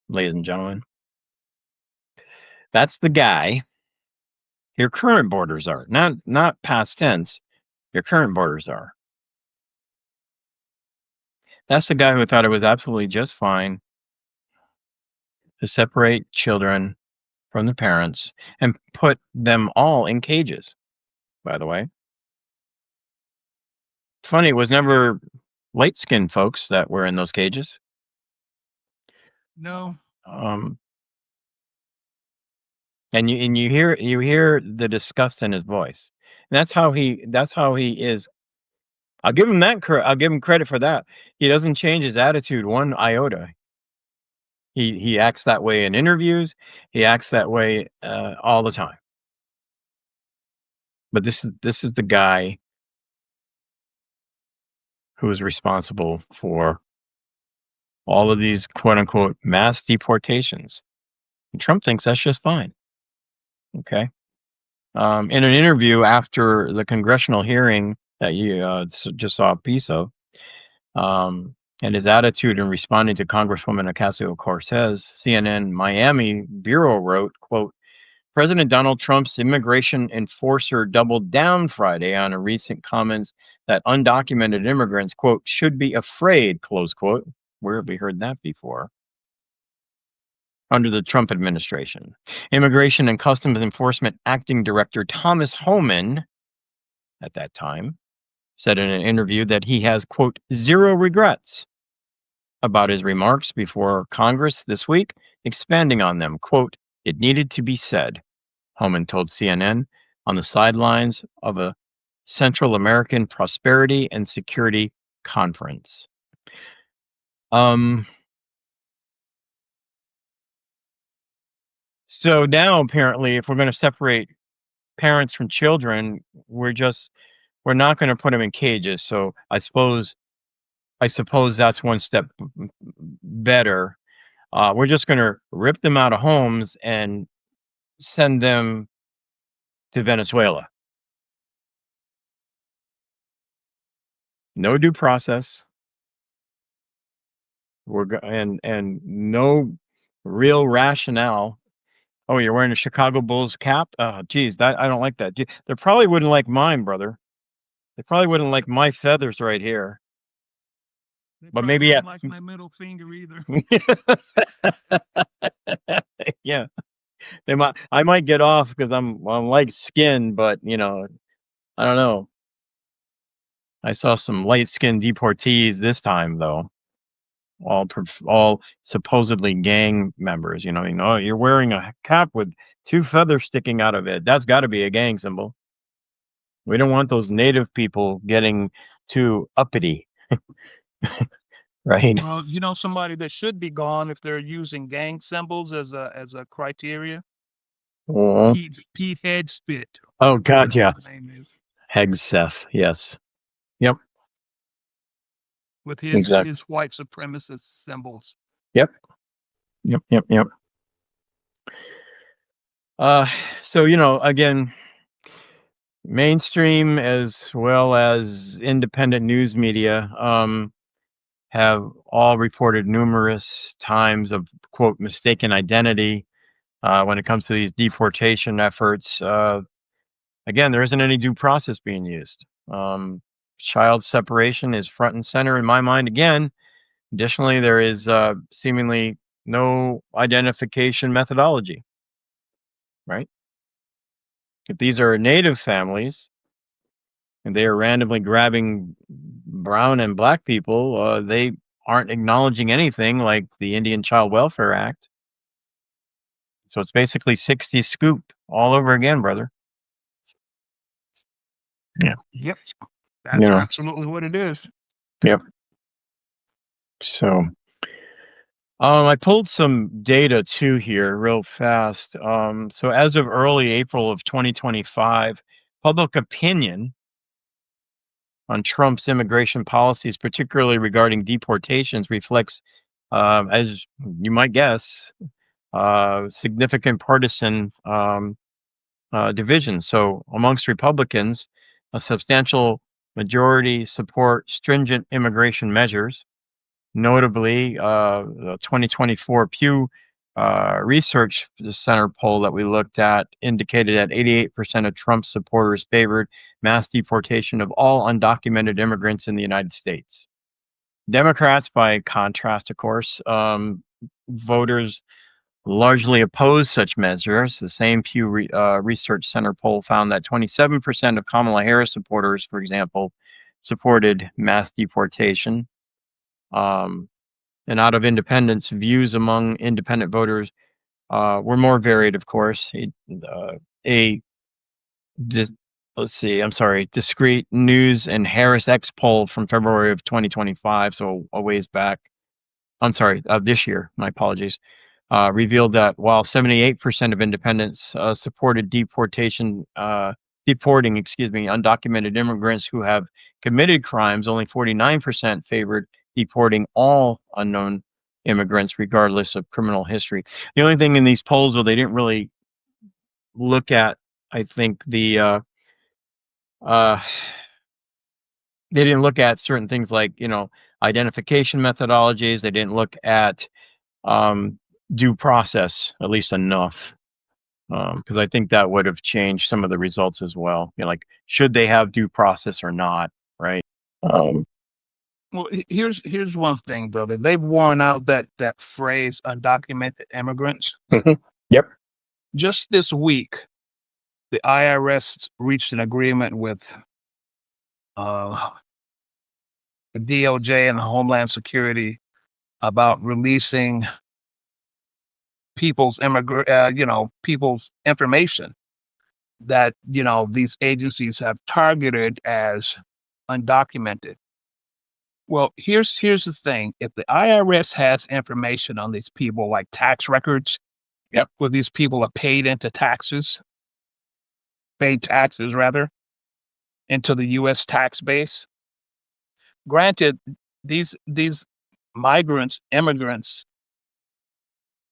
ladies and gentlemen. That's the guy. Your current border czar, not past tense. Your current border czar. That's the guy who thought it was absolutely just fine to separate children from the parents and put them all in cages, by the way. Funny, it was never light-skinned folks that were in those cages. No. And you hear the disgust in his voice. And that's how he is. I'll give him credit for that. He doesn't change his attitude one iota. He acts that way in interviews. He acts that way all the time. But this is the guy who is responsible for all of these quote unquote mass deportations. And Trump thinks that's just fine. Okay. In an interview after the congressional hearing that you just saw a piece of, and his attitude in responding to Congresswoman Ocasio-Cortez, CNN Miami Bureau wrote, quote, President Donald Trump's immigration enforcer doubled down Friday on a recent comments that undocumented immigrants, quote, should be afraid, close quote. Where have we heard that before? Under the Trump administration. Immigration and Customs Enforcement Acting Director Thomas Holman, at that time, said in an interview that he has, quote, zero regrets about his remarks before Congress this week, expanding on them, quote, it needed to be said, Holman told CNN on the sidelines of a Central American Prosperity and Security Conference. So now apparently if we're going to separate parents from children, we're not going to put them in cages. So I suppose that's one step better. We're just going to rip them out of homes and send them to Venezuela. No due process. And no real rationale. Oh, you're wearing a Chicago Bulls cap? Oh, geez, I don't like that. They probably wouldn't like mine, brother. They probably wouldn't like my feathers right here. But maybe don't like my middle finger either. Yeah, I might get off because I'm light skinned, but I don't know. I saw some light skinned deportees this time though. All supposedly gang members. You're wearing a cap with 2 feathers sticking out of it. That's got to be a gang symbol. We don't want those native people getting too uppity. Right. Well, somebody that should be gone if they're using gang symbols as a criteria. Oh, Pete Headspit. oh God, yeah. His name is. Hegseth, yes. Yep. With his white supremacist symbols. Yep. Uh, so, again, mainstream as well as independent news media have all reported numerous times of, quote, mistaken identity when it comes to these deportation efforts. Again, there isn't any due process being used. Child separation is front and center in my mind again. Additionally, there is seemingly no identification methodology, right? If these are native families and they are randomly grabbing brown and black people, they aren't acknowledging anything like the Indian Child Welfare Act. So it's basically 60 scoop all over again, brother. Yeah. Yep. You That's know. absolutely what it is. Yep. So I pulled some data too here real fast. So as of early April of 2025, public opinion on Trump's immigration policies, particularly regarding deportations, reflects, as you might guess, significant partisan division. So amongst Republicans, a substantial majority support stringent immigration measures. Notably, the 2024 Pew Research Center poll that we looked at indicated that 88% of Trump supporters favored mass deportation of all undocumented immigrants in the United States. Democrats, by contrast, of course, voters largely oppose such measures. The same Pew Research Center poll found that 27% of Kamala Harris supporters, for example, supported mass deportation. And out of independents, views among independent voters were more varied, of course. Discrete News and Harris X poll from February of 2025, so a ways back. This year, my apologies, revealed that while 78% of independents supported deporting, undocumented immigrants who have committed crimes, only 49% favored deporting all unknown immigrants, regardless of criminal history. The only thing in these polls, though, they didn't really look at, I think, they didn't look at certain things like, identification methodologies. They didn't look at due process, at least enough, because I think that would have changed some of the results as well. Like, should they have due process or not, right? Well, here's one thing, brother. They've worn out that phrase undocumented immigrants. Yep. Just this week, the IRS reached an agreement with the DOJ and the Homeland Security about releasing people's people's information that these agencies have targeted as undocumented. Well, here's the thing. If the IRS has information on these people, like tax records, yep, where these people are paid taxes rather, into the U.S. tax base. Granted, these immigrants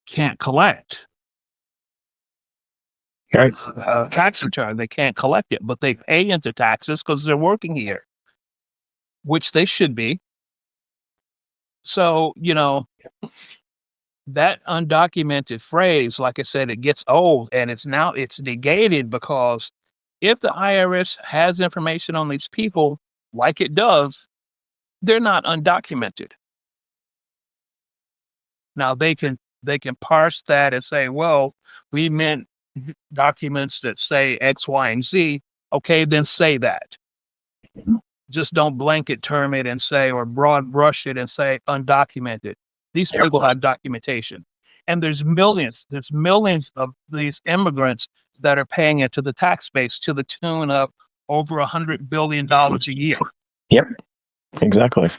can't collect tax return. They can't collect it, but they pay into taxes because they're working here, which they should be. So, that undocumented phrase, like I said, it gets old and it's negated, because if the IRS has information on these people, like it does, they're not undocumented. Now they can parse that and say, well, we meant documents that say X, Y, and Z. Okay, then say that. Just don't blanket term it and say, or broad brush it and say undocumented. These people have documentation. And there's millions of these immigrants that are paying into the tax base to the tune of over $100 billion a year. Yep, exactly.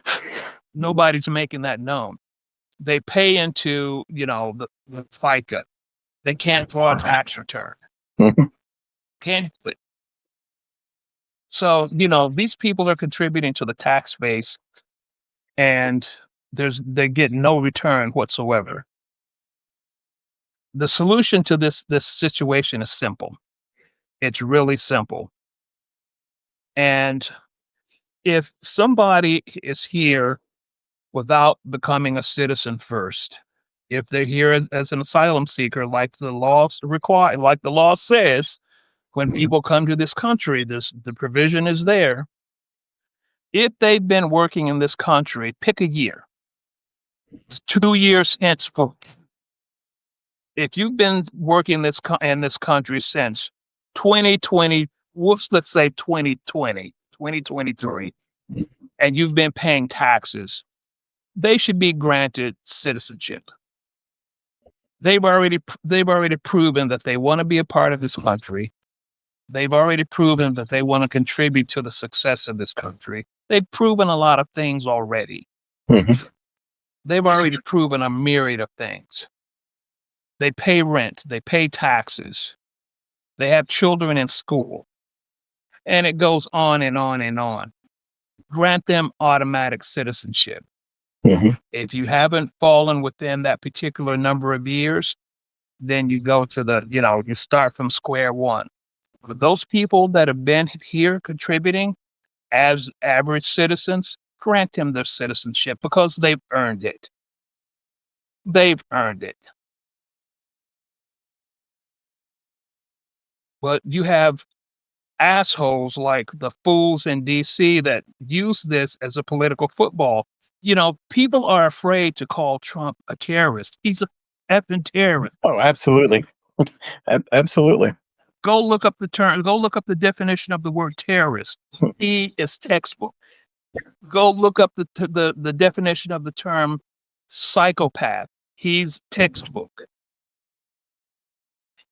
Nobody's making that known. They pay into, the FICA. They can't file a tax return. Can't do it. So, these people are contributing to the tax base, and they get no return whatsoever. The solution to this situation is simple. It's really simple. And if somebody is here without becoming a citizen first, if they're here as an asylum seeker, like the laws require, like the law says, when people come to this country, the provision is there. If they've been working in this country, pick a year, 2 years henceforth. If you've been working in this country since 2020, let's say 2020, 2023, and you've been paying taxes, they should be granted citizenship. They've already proven that they want to be a part of this country. They've already proven that they want to contribute to the success of this country. They've proven a lot of things already. Mhm. They've already proven a myriad of things. They pay rent. They pay taxes. They have children in school. And it goes on and on and on. Grant them automatic citizenship. Mhm. If you haven't fallen within that particular number of years, then you go to you start from square one. But those people that have been here contributing as average citizens, grant them their citizenship because they've earned it. They've earned it. But you have assholes like the fools in DC that use this as a political football. People are afraid to call Trump a terrorist. He's a effing terrorist. Oh, absolutely. Absolutely. Go look up the term. Go look up the definition of the word terrorist. He is textbook. Go look up the definition of the term psychopath. He's textbook.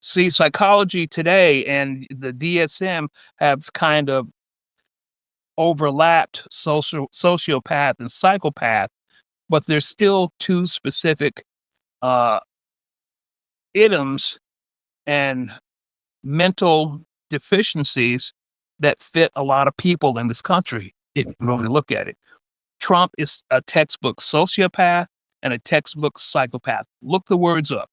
See, psychology today and the DSM have kind of overlapped sociopath and psychopath, but there's still two specific idioms and mental deficiencies that fit a lot of people in this country, if you really look at it. Trump is a textbook sociopath and a textbook psychopath. Look the words up.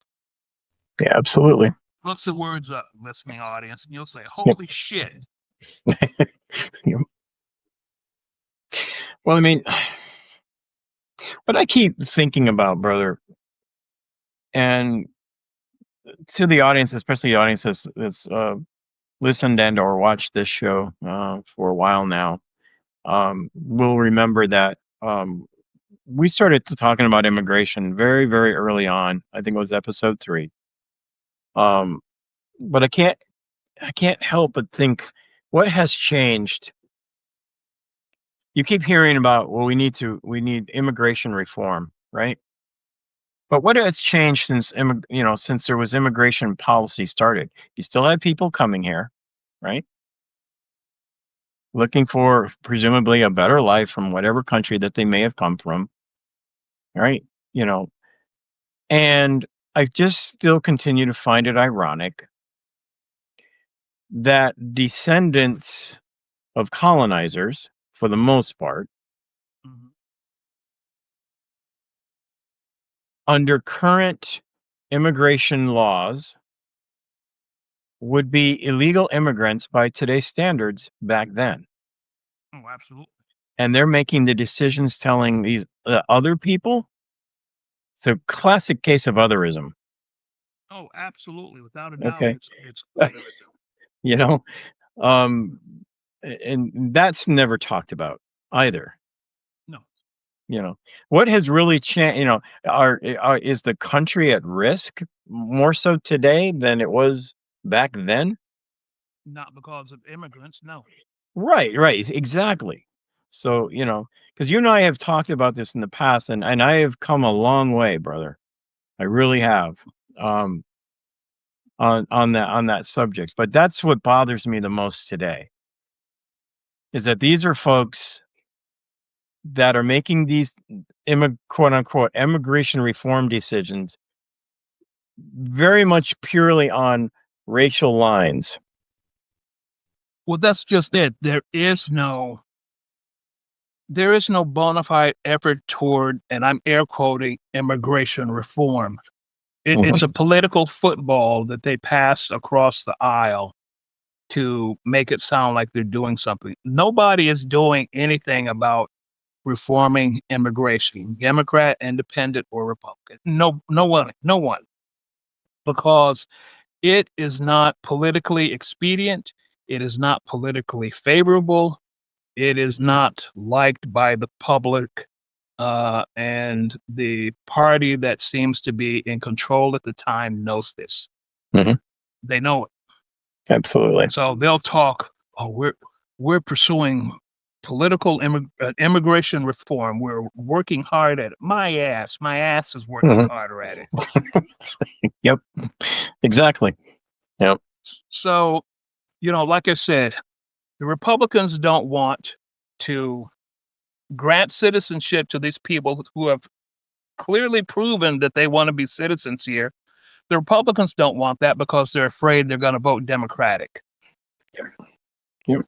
Yeah, absolutely. Look the words up, listening audience, and you'll say, holy shit. Well, I mean, what I keep thinking about, brother, and to the audience, especially the audience that's listened and or watched this show for a while now, will remember that we started talking about immigration very, very early on. I think it was episode 3. But I can't help but think, what has changed? You keep hearing about, well, we need immigration reform, right? But what has changed since since there was immigration policy started? You still have people coming here, right? Looking for presumably a better life from whatever country that they may have come from, right? And I just still continue to find it ironic that descendants of colonizers, for the most part, under current immigration laws, would be illegal immigrants by today's standards back then. Oh, absolutely. And they're making the decisions telling these other people. It's a classic case of otherism. Oh, absolutely. Without a doubt. Okay. It's and that's never talked about either. No. What has really changed? Is the country at risk more so today than it was back then? Not because of immigrants, no. Right, exactly. So, because you and I have talked about this in the past, and I have come a long way, brother. I really have, on that subject. But that's what bothers me the most today, is that these are folks that are making these quote unquote immigration reform decisions very much purely on racial lines. Well, that's just it. There is no bona fide effort toward, and I'm air quoting, immigration reform. It's a political football that they pass across the aisle to make it sound like they're doing something. Nobody is doing anything about reforming immigration, Democrat, Independent, or Republican. No one, because it is not politically expedient. It is not politically favorable. It is not liked by the public. And the party that seems to be in control at the time knows this. Mhm. They know it. Absolutely. So they'll talk, oh, we're pursuing political immigration reform. We're working hard at it. My ass is working Mhm. harder at it. Yep. Exactly. Yep. So, like I said, the Republicans don't want to grant citizenship to these people who have clearly proven that they want to be citizens here. The Republicans don't want that because they're afraid they're going to vote Democratic. Yep.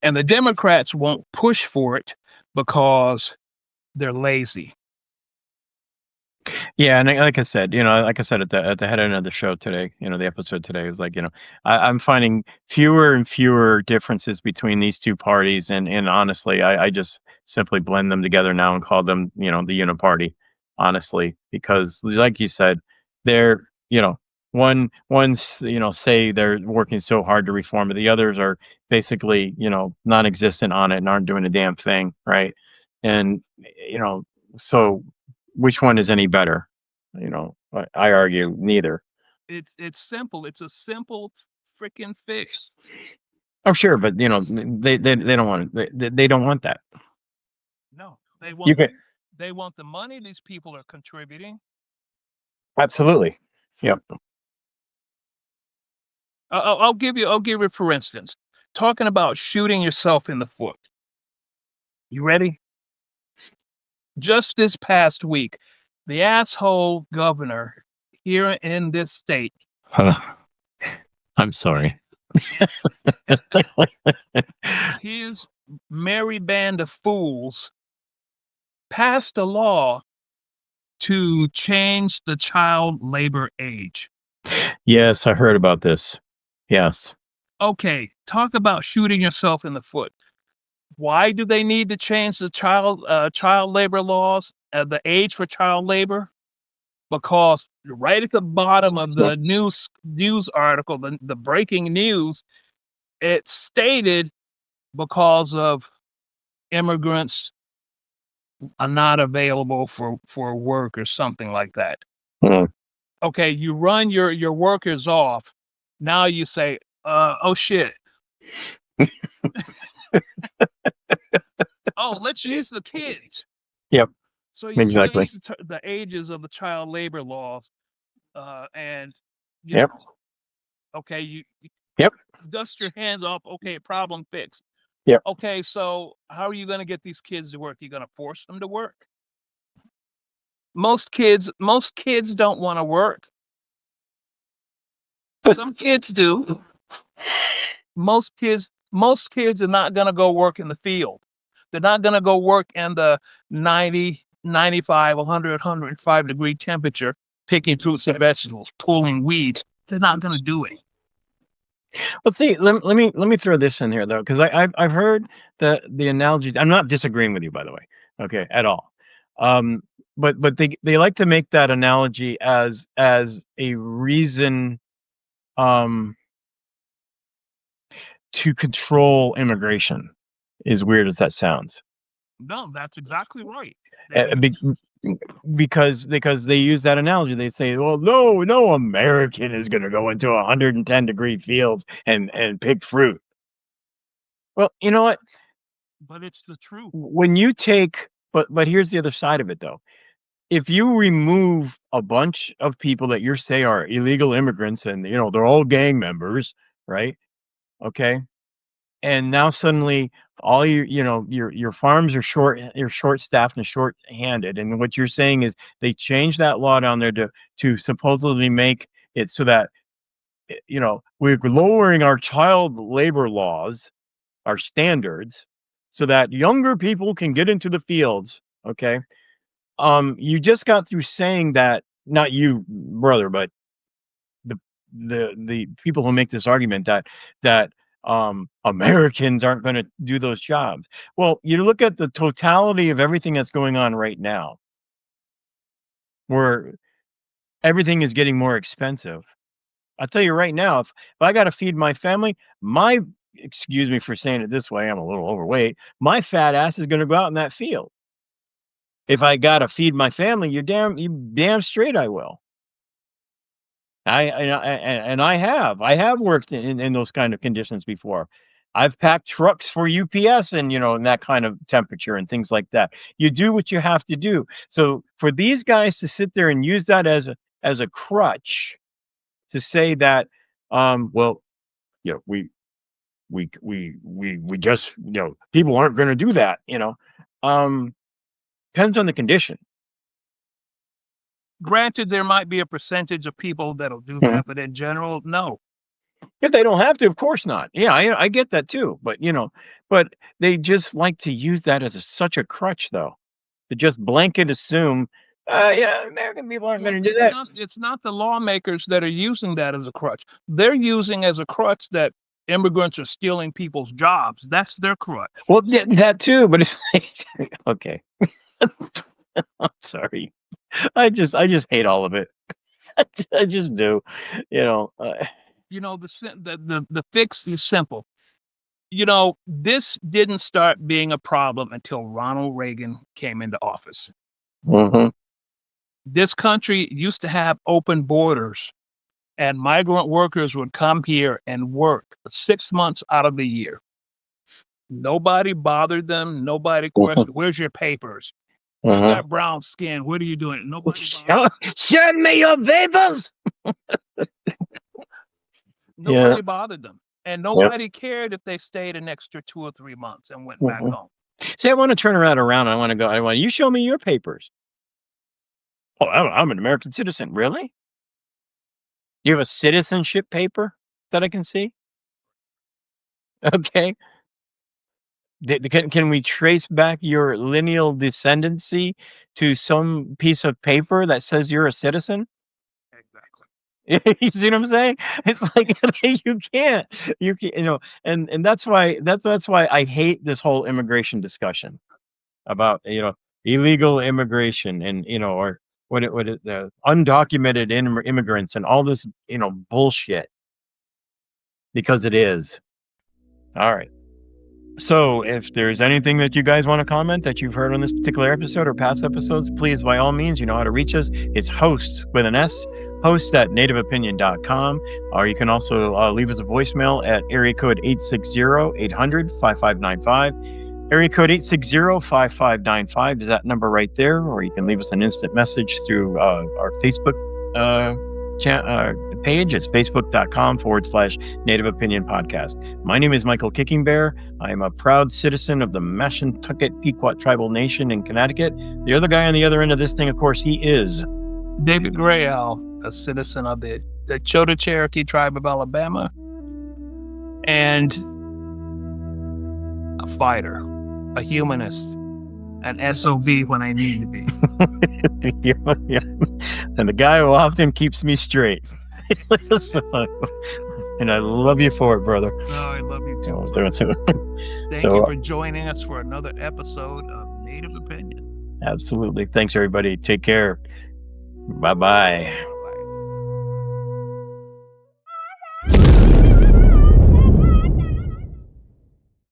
And the Democrats won't push for it because they're lazy. Yeah, and like I said, at the head end of the show today, the episode today is like, I'm finding fewer and fewer differences between these two parties, and honestly, I just simply blend them together now and call them, the uniparty, honestly, because like you said, they're, one's, say they're working so hard to reform it, the others are basically, non-existent on it and aren't doing a damn thing, right? And so which one is any better? I argue neither. It's simple. It's a simple freaking fix. Oh, sure, but they don't want it. They don't want that. No, they You want can they want the money these people are contributing. absolutely. Yep. I'll give you for instance, talking about shooting yourself in the foot. You ready? Just this past week, the asshole governor here in this state, I'm sorry. his merry band of fools passed a law to change the child labor age. Yes, I heard about this. Yes. Okay, talk about shooting yourself in the foot. Why do they need to change the child labor laws, the age for child labor? Because right at the bottom of the news article, the breaking news, it stated because of immigrants are not available for work or something like that. Mm. Okay, you run your workers off. Now you say, oh shit. Oh, let's use the kids. Yep. So you Exactly. change the ages of the child labor laws, and Yep. okay, you Yep. dust your hands off. Okay, problem fixed. Yep. Okay, so how are you going to get these kids to work? You're going to force them to work? Most kids don't want to work. Some kids do. Most kids are not going to go work in the field. They're not going to go work in the 90, 95, 100, 105 degree temperature, picking fruits and vegetables, pulling weeds. They're not going to do it. Let's see. Let me throw this in here though, because I've heard the analogy. I'm not disagreeing with you, by the way. Okay, at all. But they like to make that analogy as a reason to control immigration. As weird as that sounds. No, that's exactly right. Because they use that analogy. They say, well, no American is going to go into 110-degree fields and pick fruit. Well, you know what? But it's the truth. When you take, but here's the other side of it, though. If you remove a bunch of people that you say are illegal immigrants and, they're all gang members, right? Okay. And now suddenly all your farms are short staffed and short handed. And what you're saying is they changed that law down there to supposedly make it so that, we're lowering our child labor laws, our standards, so that younger people can get into the fields. Okay. You just got through saying that not you, brother, but the people who make this argument that Americans aren't going to do those jobs. Well, you look at the totality of everything that's going on right now, where everything is getting more expensive. I'll tell you right now, if I got to feed my family, excuse me for saying it this way, I'm a little overweight. My fat ass is going to go out in that field. If I got to feed my family, you damn straight I will. I have worked in those kind of conditions before. I've packed trucks for UPS and in that kind of temperature and things like that. You do what you have to do. So for these guys to sit there and use that as a crutch to say that, well, we just people aren't going to do that. Depends on the condition. Granted, there might be a percentage of people that'll do that, but in general, no. If they don't have to, of course not. Yeah, I get that too. But but they just like to use that as such a crutch, though, to just blanket assume, American people aren't going to do that. It's not the lawmakers that are using that as a crutch. They're using as a crutch that immigrants are stealing people's jobs. That's their crutch. Well, that too. But it's like, okay, I'm sorry. I just hate all of it. I just do. The fix is simple. This didn't start being a problem until Ronald Reagan came into office. Mm-hmm. This country used to have open borders, and migrant workers would come here and work 6 months out of the year. Nobody bothered them. Nobody questioned, where's your papers? You got brown skin. What are you doing? Nobody. Send me your papers. Nobody bothered them, and nobody cared if they stayed an extra 2 or 3 months and went back home. See, I want to turn around. I want to go. I want you show me your papers. Oh, I'm an American citizen. Really? You have a citizenship paper that I can see? Okay. Can we trace back your lineal descendancy to some piece of paper that says you're a citizen? Exactly. You see what I'm saying? It's like you can't, and that's why I hate this whole immigration discussion about illegal immigration and or the undocumented immigrants and all this bullshit, because it is. All right. So if there's anything that you guys want to comment that you've heard on this particular episode or past episodes, please, by all means, you know how to reach us. It's host with an S, host@nativeopinion.com. Or you can also leave us a voicemail at area code 860-800-5595. Area code 860-5595 is that number right there. Or you can leave us an instant message through our Facebook page. It's facebook.com/Native Opinion Podcast. My name is Michael Kickingbear. I am a proud citizen of the Mashantucket Pequot Tribal Nation in Connecticut. The other guy on the other end of this thing, of course, he is David Greyowl, a citizen of the Echota Cherokee tribe of Alabama, and a fighter, a humanist, an SOB when I need to be. yeah. And the guy who often keeps me straight. And I love you for it, brother. Oh, I love you too. Thank you for joining us for another episode of Native Opinion. Absolutely. Thanks, everybody. Take care. Bye-bye.